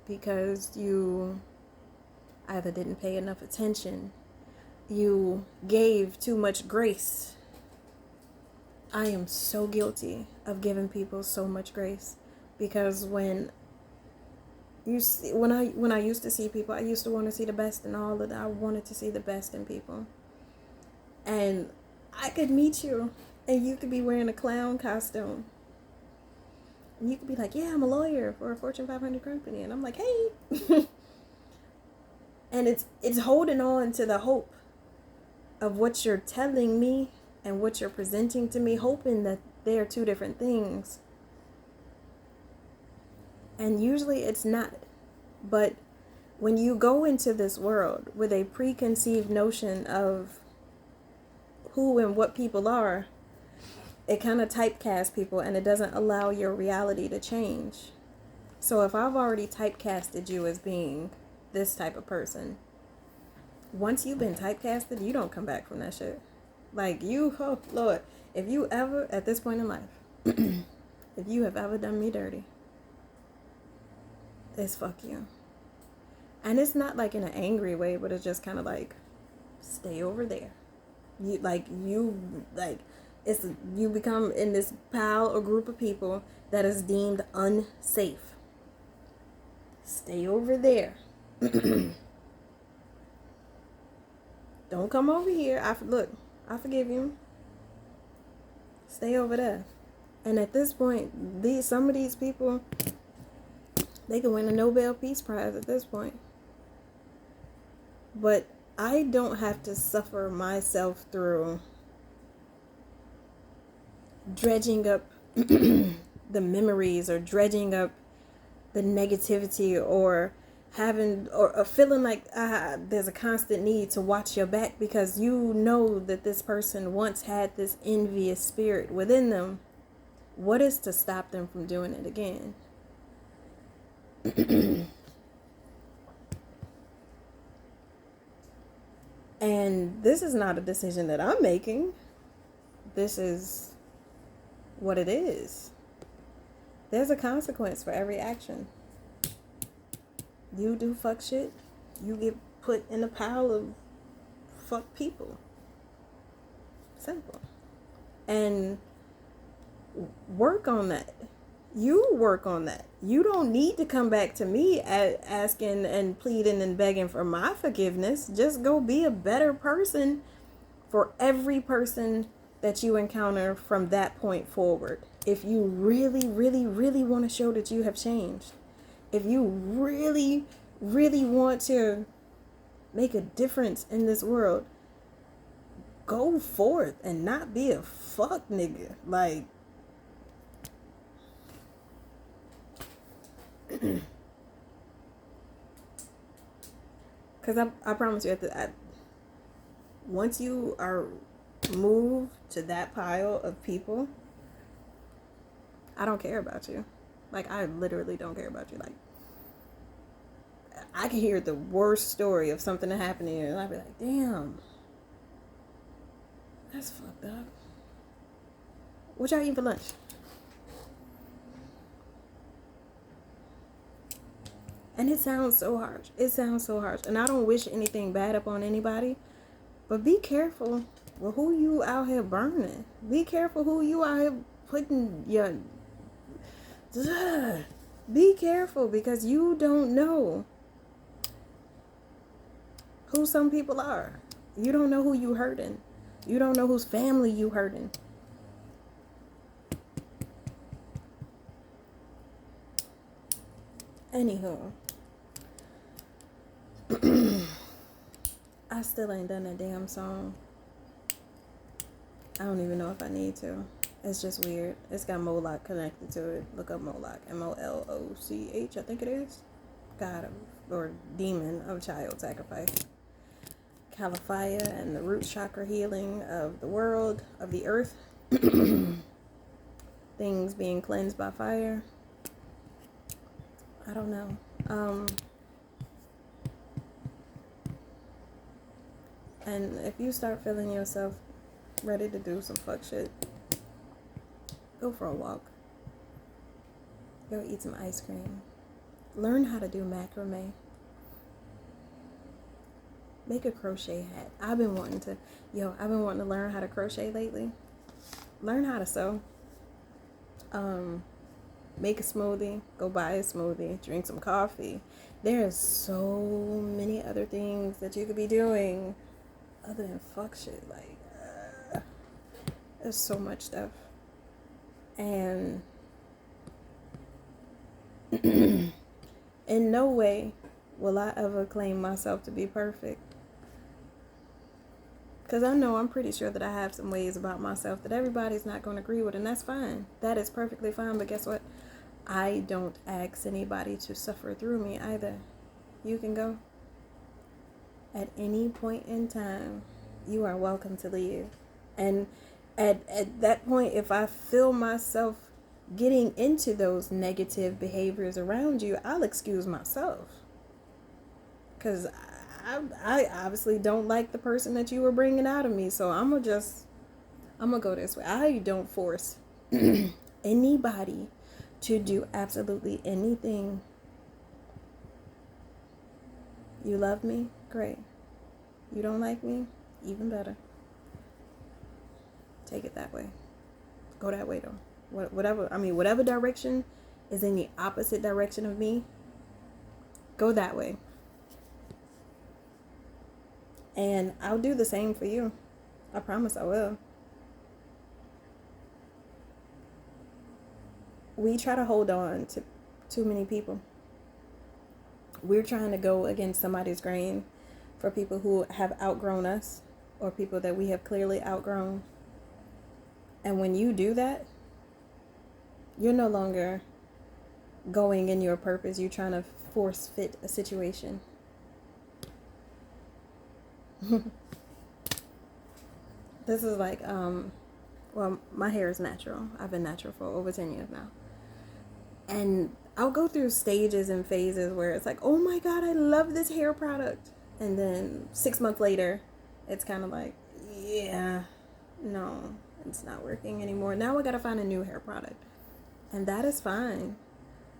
Speaker 1: because you either didn't pay enough attention, you gave too much grace. I am so guilty of giving people so much grace, because when I used to see people, I used to want to see the best in all of them. I wanted to see the best in people. And I could meet you and you could be wearing a clown costume. And you could be like, yeah, I'm a lawyer for a Fortune 500 company. And I'm like, hey. And it's holding on to the hope of what you're telling me and what you're presenting to me, hoping that they are two different things. And usually it's not. But when you go into this world with a preconceived notion of who and what people are, it kind of typecasts people, and it doesn't allow your reality to change. So if I've already typecasted you as being this type of person, once you've been typecasted, you don't come back from that shit. Like, oh Lord, if you ever, at this point in life, if you have ever done me dirty, it's fuck you. And it's not like in an angry way, but it's just kind of like, stay over there. You become in this pile or group of people that is deemed unsafe. Stay over there. Don't come over here. I forgive you. Stay over there. And at this point, some of these people, they can win a Nobel Peace Prize at this point. But I don't have to suffer myself through dredging up the memories, or dredging up the negativity, or having or feeling like there's a constant need to watch your back, because you know that this person once had this envious spirit within them. What is to stop them from doing it again? And this is not a decision that I'm making. This is what it is. There's a consequence for every action. You do fuck shit, you get put in a pile of fuck people. Simple. And work on that. You work on that. You don't need to come back to me asking and pleading and begging for my forgiveness. Just go be a better person for every person that you encounter from that point forward. If you really, really, really want to show that you have changed, if you really, really want to make a difference in this world, go forth and not be a fuck nigga. Like, because I promise you, once you are moved to that pile of people, I don't care about you. Like, I literally don't care about you. Like, I can hear the worst story of something that happened to you, and I'd be like, damn, that's fucked up. What y'all eat for lunch? And it sounds so harsh. It sounds so harsh. And I don't wish anything bad upon anybody. But be careful with who you out here burning. Be careful who you out here putting your... Be careful, because you don't know who some people are. You don't know who you hurting. You don't know whose family you hurting. Anywho. I still ain't done that damn song. I don't even know if I need to. It's just weird. It's got Moloch connected to it. Look up Moloch. Moloch, I think it is. God or demon of child sacrifice. Caliphia and the root chakra healing of the world, of the earth. Things being cleansed by fire. I don't know. And if you start feeling yourself ready to do some fuck shit, go for a walk. Go eat some ice cream. Learn how to do macrame. Make a crochet hat. I've been wanting to learn how to crochet lately. Learn how to sew. Make a smoothie. Go buy a smoothie. Drink some coffee. There's so many other things that you could be doing other than fuck shit. Like, there's so much stuff. And in no way will I ever claim myself to be perfect. Because I know, I'm pretty sure that I have some ways about myself that everybody's not going to agree with, and that's fine. That is perfectly fine, but guess what? I don't ask anybody to suffer through me either. You can go. At any point in time, you are welcome to leave. And at that point, if I feel myself getting into those negative behaviors around you, I'll excuse myself. Because I obviously don't like the person that you were bringing out of me. So I'm going to go this way. I don't force anybody to do absolutely anything. You love me? Great. You don't like me? Even better. Take it that way. Go that way though. Whatever direction is in the opposite direction of me, go that way. And I'll do the same for you. I promise I will. We try to hold on to too many people. We're trying to go against somebody's grain for people who have outgrown us or people that we have clearly outgrown. And when you do that, you're no longer going in your purpose. You're trying to force fit a situation. This is like, well, my hair is natural. I've been natural for over 10 years now. And I'll go through stages and phases where it's like, oh my God, I love this hair product. And then 6 months later, it's kind of like, yeah, no, it's not working anymore. Now I got to find a new hair product. And that is fine.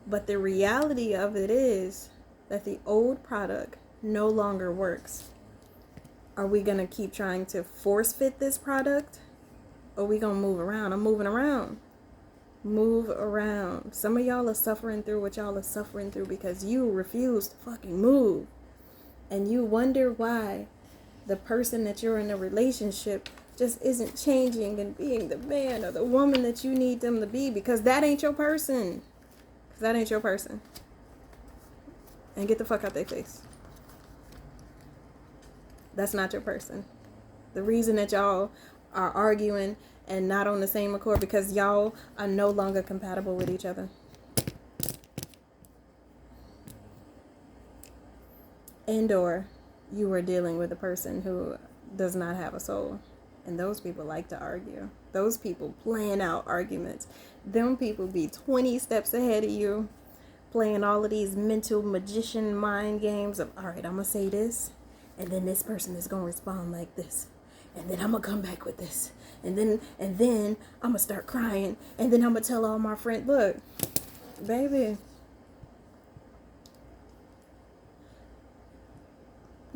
Speaker 1: But the reality of it is that the old product no longer works. Are we going to keep trying to force fit this product? Or are we going to move around? I'm moving around. Move around. Some of y'all are suffering through what y'all are suffering through because you refuse to fucking move. And you wonder why the person that you're in a relationship just isn't changing and being the man or the woman that you need them to be, because that ain't your person. Because that ain't your person. And get the fuck out their face. That's not your person. The reason that y'all are arguing and not on the same accord because y'all are no longer compatible with each other. And or you are dealing with a person who does not have a soul. And those people like to argue. Those people plan out arguments. Them people be 20 steps ahead of you, playing all of these mental magician mind games of, all right, I'm going to say this, and then this person is going to respond like this. And then I'm going to come back with this. And then I'm going to start crying. And then I'm going to tell all my friends, look, baby,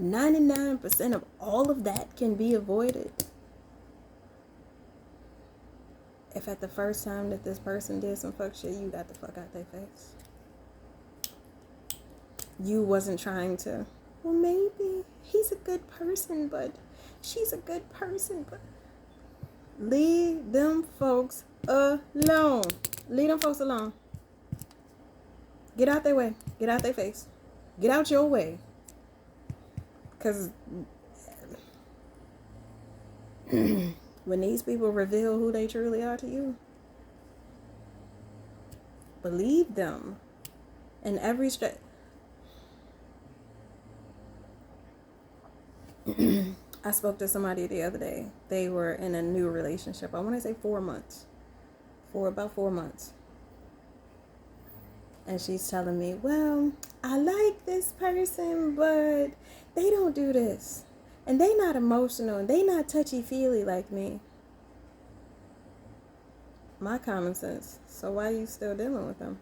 Speaker 1: 99% of all of that can be avoided if at the first time that this person did some fuck shit, you got the fuck out their face. You wasn't trying to, well, maybe he's a good person, but she's a good person, but leave them folks alone. Leave them folks alone. Get out their way. Get out their face. Get out your way. Because when these people reveal who they truly are to you, believe them. In every I spoke to somebody the other day. They were in a new relationship. I want to say 4 months. For about 4 months. And she's telling me, well, I like this person, but they don't do this. And they not emotional. And they not touchy-feely like me. My common sense. So why are you still dealing with them?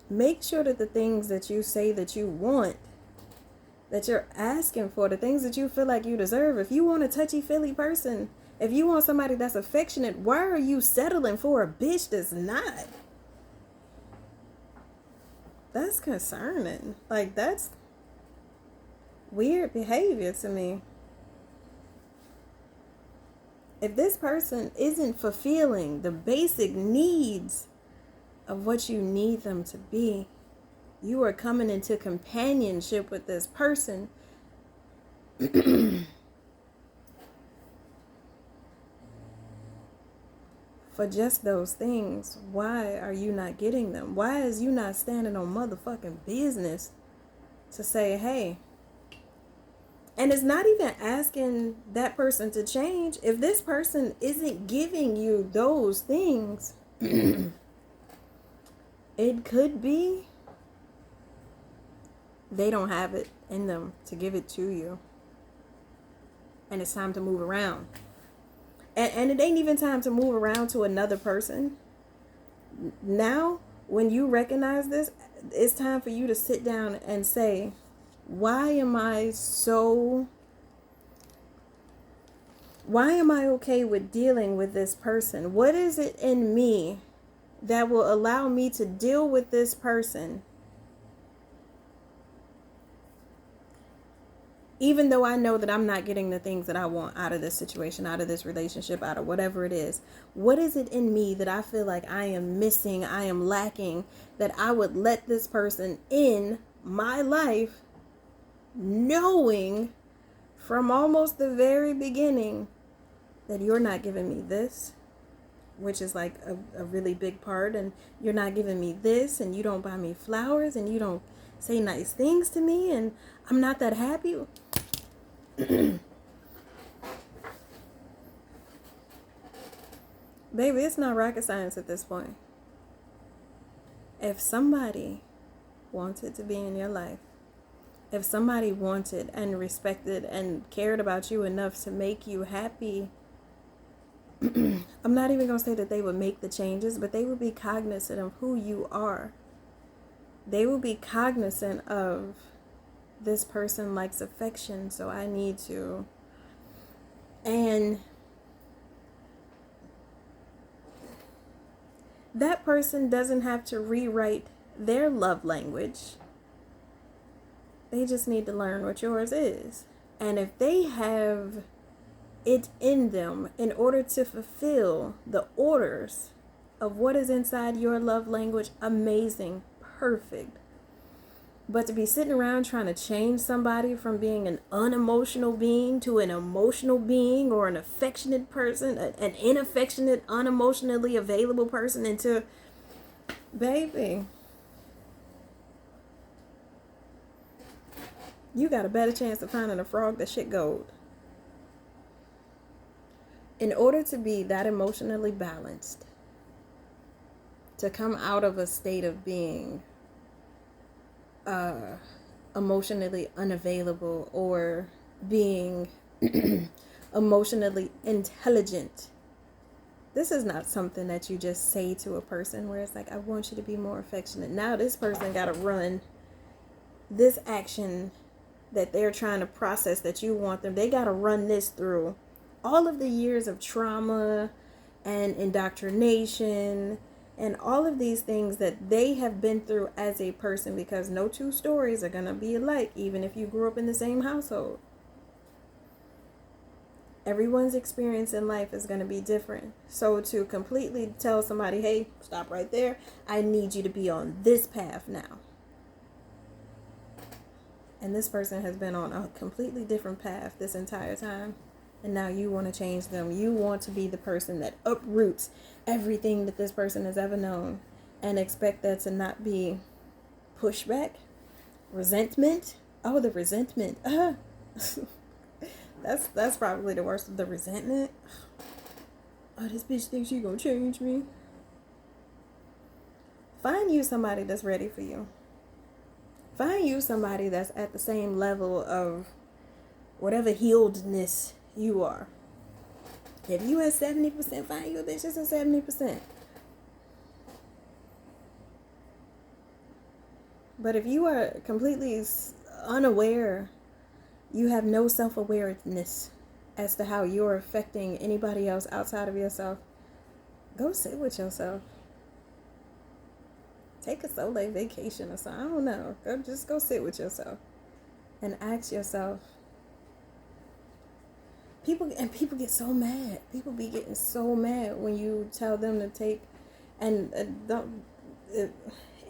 Speaker 1: Make sure that the things that you say that you want, that you're asking for, the things that you feel like you deserve. If you want a touchy-feely person, if you want somebody that's affectionate, why are you settling for a bitch that's not? That's concerning. Like, that's weird behavior to me. If this person isn't fulfilling the basic needs of what you need them to be, you are coming into companionship with this person for just those things. Why are you not getting them? Why is you not standing on motherfucking business to say, hey? And it's not even asking that person to change. If this person isn't giving you those things, it could be they don't have it in them to give it to you. And it's time to move around. And it ain't even time to move around to another person. Now, when you recognize this, it's time for you to sit down and say, why am I okay with dealing with this person? What is it in me that will allow me to deal with this person, even though I know that I'm not getting the things that I want out of this situation, out of this relationship, out of whatever it is? What is it in me that I feel like I am missing, I am lacking, that I would let this person in my life, knowing from almost the very beginning that you're not giving me this, which is like a really big part, and you're not giving me this, and you don't buy me flowers, and you don't say nice things to me, and I'm not that happy. Baby, it's not rocket science at this point. If somebody wanted to be in your life, if somebody wanted and respected and cared about you enough to make you happy, I'm not even going to say that they would make the changes, but they would be cognizant of who you are. They will be cognizant of, this person likes affection, so I need to. And that person doesn't have to rewrite their love language. They just need to learn what yours is. And if they have it in them, in order to fulfill the orders of what is inside your love language, amazing, perfect. But to be sitting around trying to change somebody from being an unemotional being to an emotional being, or an affectionate person, an inaffectionate, unemotionally available person, into, baby, you got a better chance of finding a frog that shit gold. In order to be that emotionally balanced, to come out of a state of being emotionally unavailable, or being emotionally intelligent, this is not something that you just say to a person where it's like, I want you to be more affectionate. Now this person got to run this action that they're trying to process, that you want them, they got to run this through all of the years of trauma and indoctrination and all of these things that they have been through as a person, because no two stories are going to be alike, even if you grew up in the same household. Everyone's experience in life is going to be different. So to completely tell somebody, hey, stop right there, I need you to be on this path now. And this person has been on a completely different path this entire time. And now you want to change them. You want to be the person that uproots everything that this person has ever known, and expect that to not be pushback, resentment. Oh, the resentment. That's probably the worst of the resentment. Oh, this bitch thinks she gonna change me. Find you somebody that's ready for you. Find you somebody that's at the same level of whatever healedness you are. If you at 70%, find you a bitch that's at 70%. But if you are completely unaware, you have no self-awareness as to how you're affecting anybody else outside of yourself, go sit with yourself. Take a solo vacation or something. I don't know. Just go sit with yourself and ask yourself. People get so mad. People be getting so mad when you tell them to take, and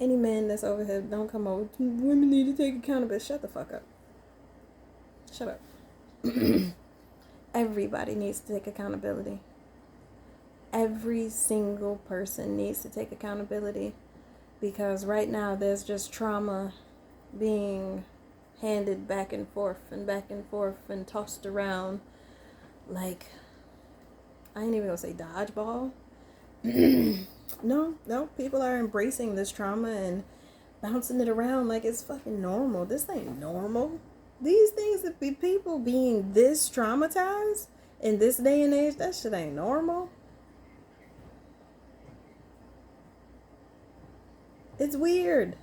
Speaker 1: any man that's over here, don't come over. Women need to take accountability. Shut the fuck up. Shut up. Everybody needs to take accountability. Every single person needs to take accountability, because right now there's just trauma being handed back and forth and tossed around like, I ain't even gonna say dodgeball. No, people are embracing this trauma and bouncing it around like it's fucking normal. This ain't normal. These things that be people being this traumatized in this day and age, that shit ain't normal. It's weird.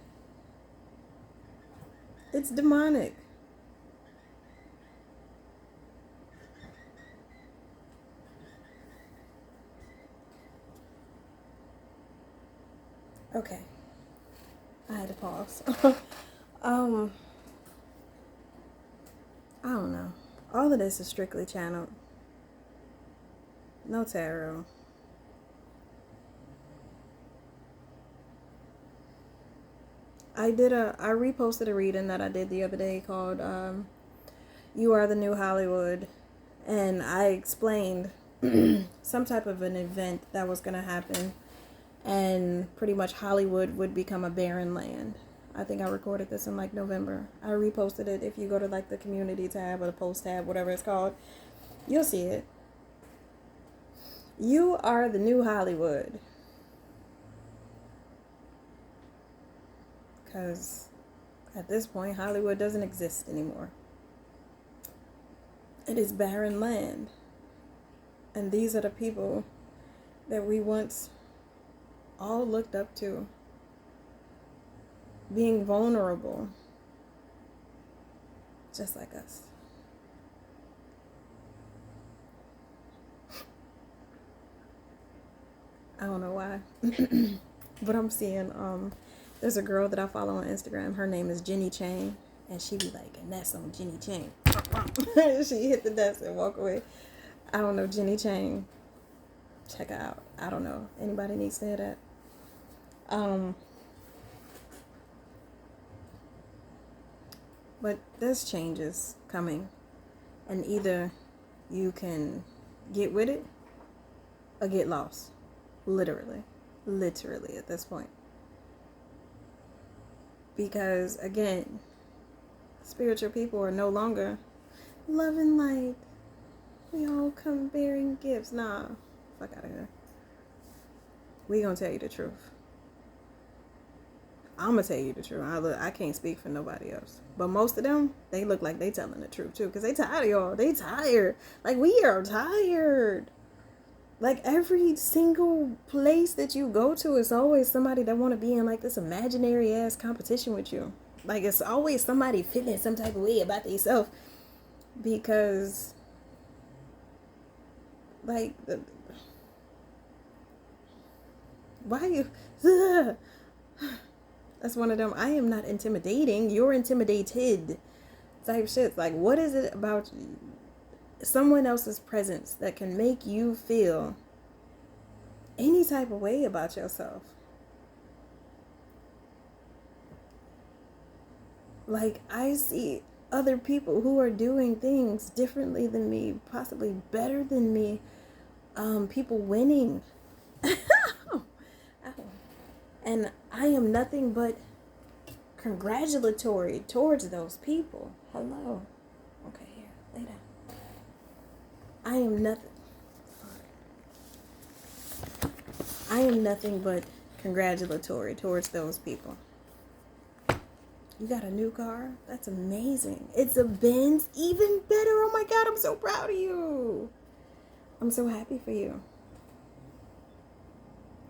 Speaker 1: It's demonic. Okay. I had to pause. I don't know. All of this is strictly channeled. No tarot. I reposted a reading that I did the other day called You Are the New Hollywood, and I explained some type of an event that was going to happen, and pretty much Hollywood would become a barren land. I think I recorded this in like November. I reposted it. If you go to like the community tab or the post tab, whatever it's called, you'll see it. You are the new Hollywood. Because at this point, Hollywood doesn't exist anymore. It is barren land. And these are the people that we once all looked up to. Being vulnerable. Just like us. I don't know why. But I'm seeing, there's a girl that I follow on Instagram. Her name is Jenny Chang. And she be like, and that's on Jenny Chang. She hit the desk and walk away. I don't know, Jenny Chang. Check her out. I don't know. Anybody needs to hear that? But there's changes coming. And either you can get with it or get lost. Literally at this point. Because again, spiritual people are no longer love and light. We all come bearing gifts. Nah, fuck out of here. We gonna tell you the truth. I'm gonna tell you the truth. I can't speak for nobody else. But most of them, they look like they telling the truth too. Because they tired of y'all. They tired. Like, we are tired. Like, every single place that you go to is always somebody that want to be in like this imaginary ass competition with you. Like, it's always somebody feeling some type of way about themselves. Because, like, why you... Ugh. That's one of them, I am not intimidating, you're intimidated type shit. Like, what is it about someone else's presence that can make you feel any type of way about yourself? Like, I see other people who are doing things differently than me, possibly better than me, people winning. And I am nothing but congratulatory towards those people. Hello. Okay, here, lay down. I am nothing but congratulatory towards those people. You got a new car? That's amazing. It's a Benz? Even better. Oh my God, I'm so proud of you. I'm so happy for you.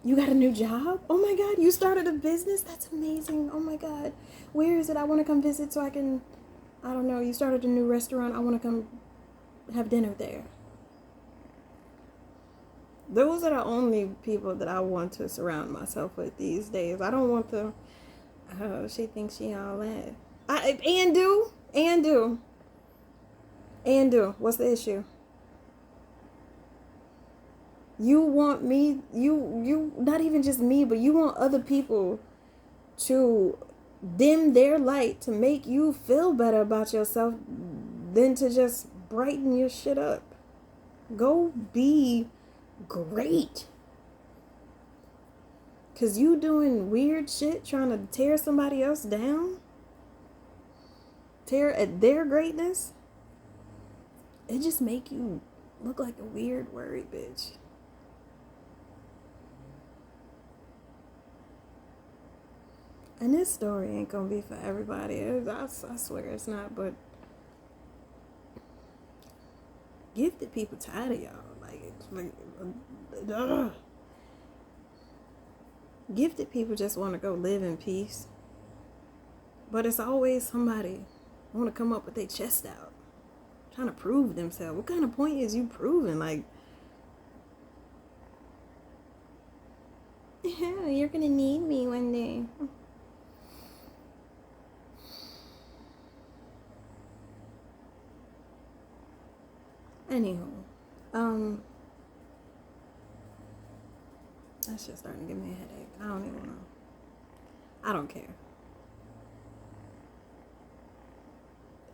Speaker 1: You got a new job? Oh my God, you started a business? That's amazing. Oh my God. Where is it? I want to come visit so I can, I don't know, you started a new restaurant. I want to come have dinner there. Those are the only people that I want to surround myself with these days. I don't want to, she thinks she all that. And do. What's the issue? You want me, you not even just me, but you want other people to dim their light to make you feel better about yourself than to just brighten your shit up. Go be great. Because you doing weird shit trying to tear somebody else down, tear at their greatness, it just make you look like a weird, worried bitch. And this story ain't gonna be for everybody. I swear it's not, but gifted people tired of y'all. Gifted people just want to go live in peace. But it's always somebody want to come up with their chest out, trying to prove themselves. What kind of point is you proving? Like, yeah, you're gonna need me one day. Anywho, that's just starting to give me a headache. I don't even know. I don't care.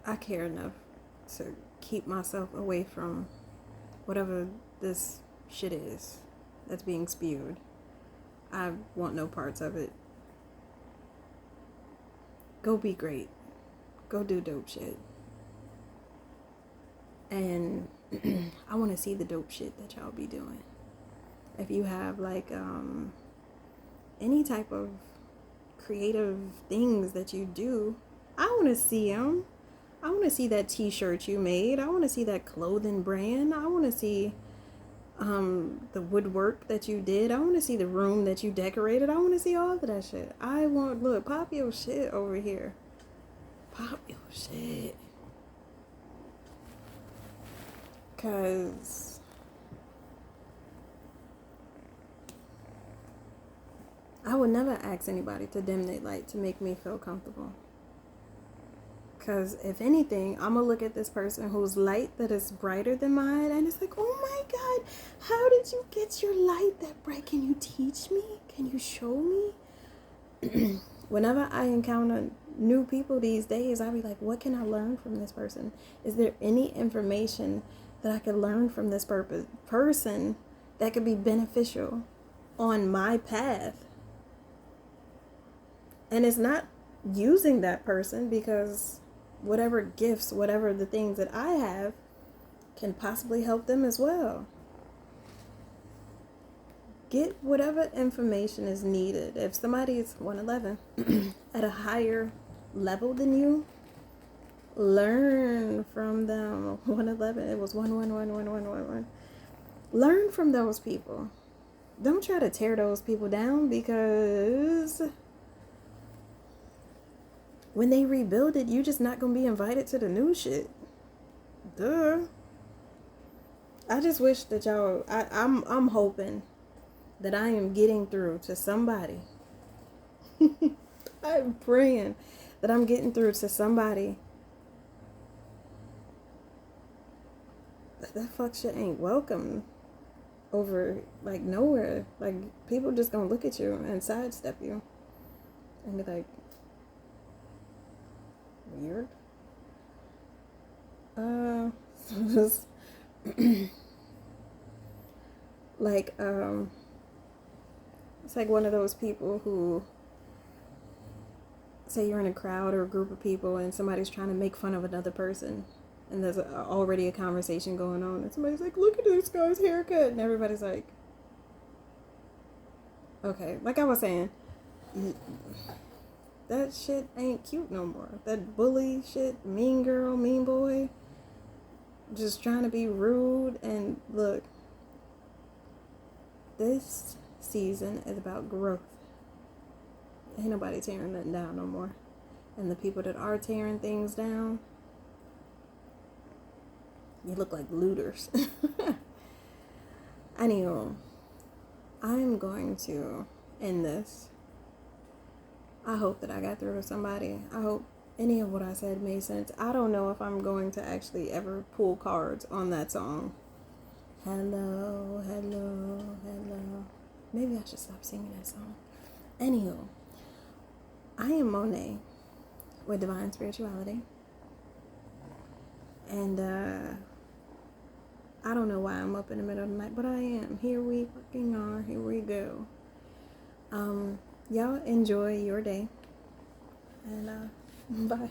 Speaker 1: I care enough to keep myself away from whatever this shit is that's being spewed. I want no parts of it. Go be great. Go do dope shit. And I want to see the dope shit that y'all be doing. if you have like any type of creative things that you do, I want to see them. I want to see that t-shirt you made. I want to see that clothing brand. I want to see the woodwork that you did. I want to see the room that you decorated. I want to see all of that shit. Look, pop your shit over here. Pop your shit. Cause I would never ask anybody to dim their light to make me feel comfortable. Because if anything, I'm going to look at this person whose light that is brighter than mine, and it's like, oh my God, how did you get your light that bright? Can you teach me? Can you show me? Whenever I encounter new people these days, I'll be like, what can I learn from this person? Is there any information that I could learn from this person that could be beneficial on my path? And it's not using that person, because whatever gifts, whatever the things that I have can possibly help them as well. Get whatever information is needed. If somebody's 111 at a higher level than you, learn from them. 111, it was 111. Learn from those people. Don't try to tear those people down, because when they rebuild it, you're just not going to be invited to the new shit. Duh. I just wish that y'all, I'm hoping that I am getting through to somebody. I'm praying that I'm getting through to somebody that fuck shit ain't welcome over, like, nowhere. Like, people just gonna look at you and sidestep you and be like, weird. Like, it's like one of those people who, say you're in a crowd or a group of people and somebody's trying to make fun of another person, and there's already a conversation going on, and somebody's like, look at this guy's haircut, and everybody's like, okay, like I was saying, that shit ain't cute no more. That bully shit, mean girl, mean boy, just trying to be rude. And look, this season is about growth. Ain't nobody tearing nothing down no more. And the people that are tearing things down, you look like looters. Anyway, I'm going to end this. I hope that I got through to somebody. I hope any of what I said made sense. I don't know if I'm going to actually ever pull cards on that song. Hello, hello, hello. Maybe I should stop singing that song. Anywho, I am Monet with Divine Spirituality. And I don't know why I'm up in the middle of the night, but I am. Here we fucking are. Here we go. Y'all enjoy your day. And bye.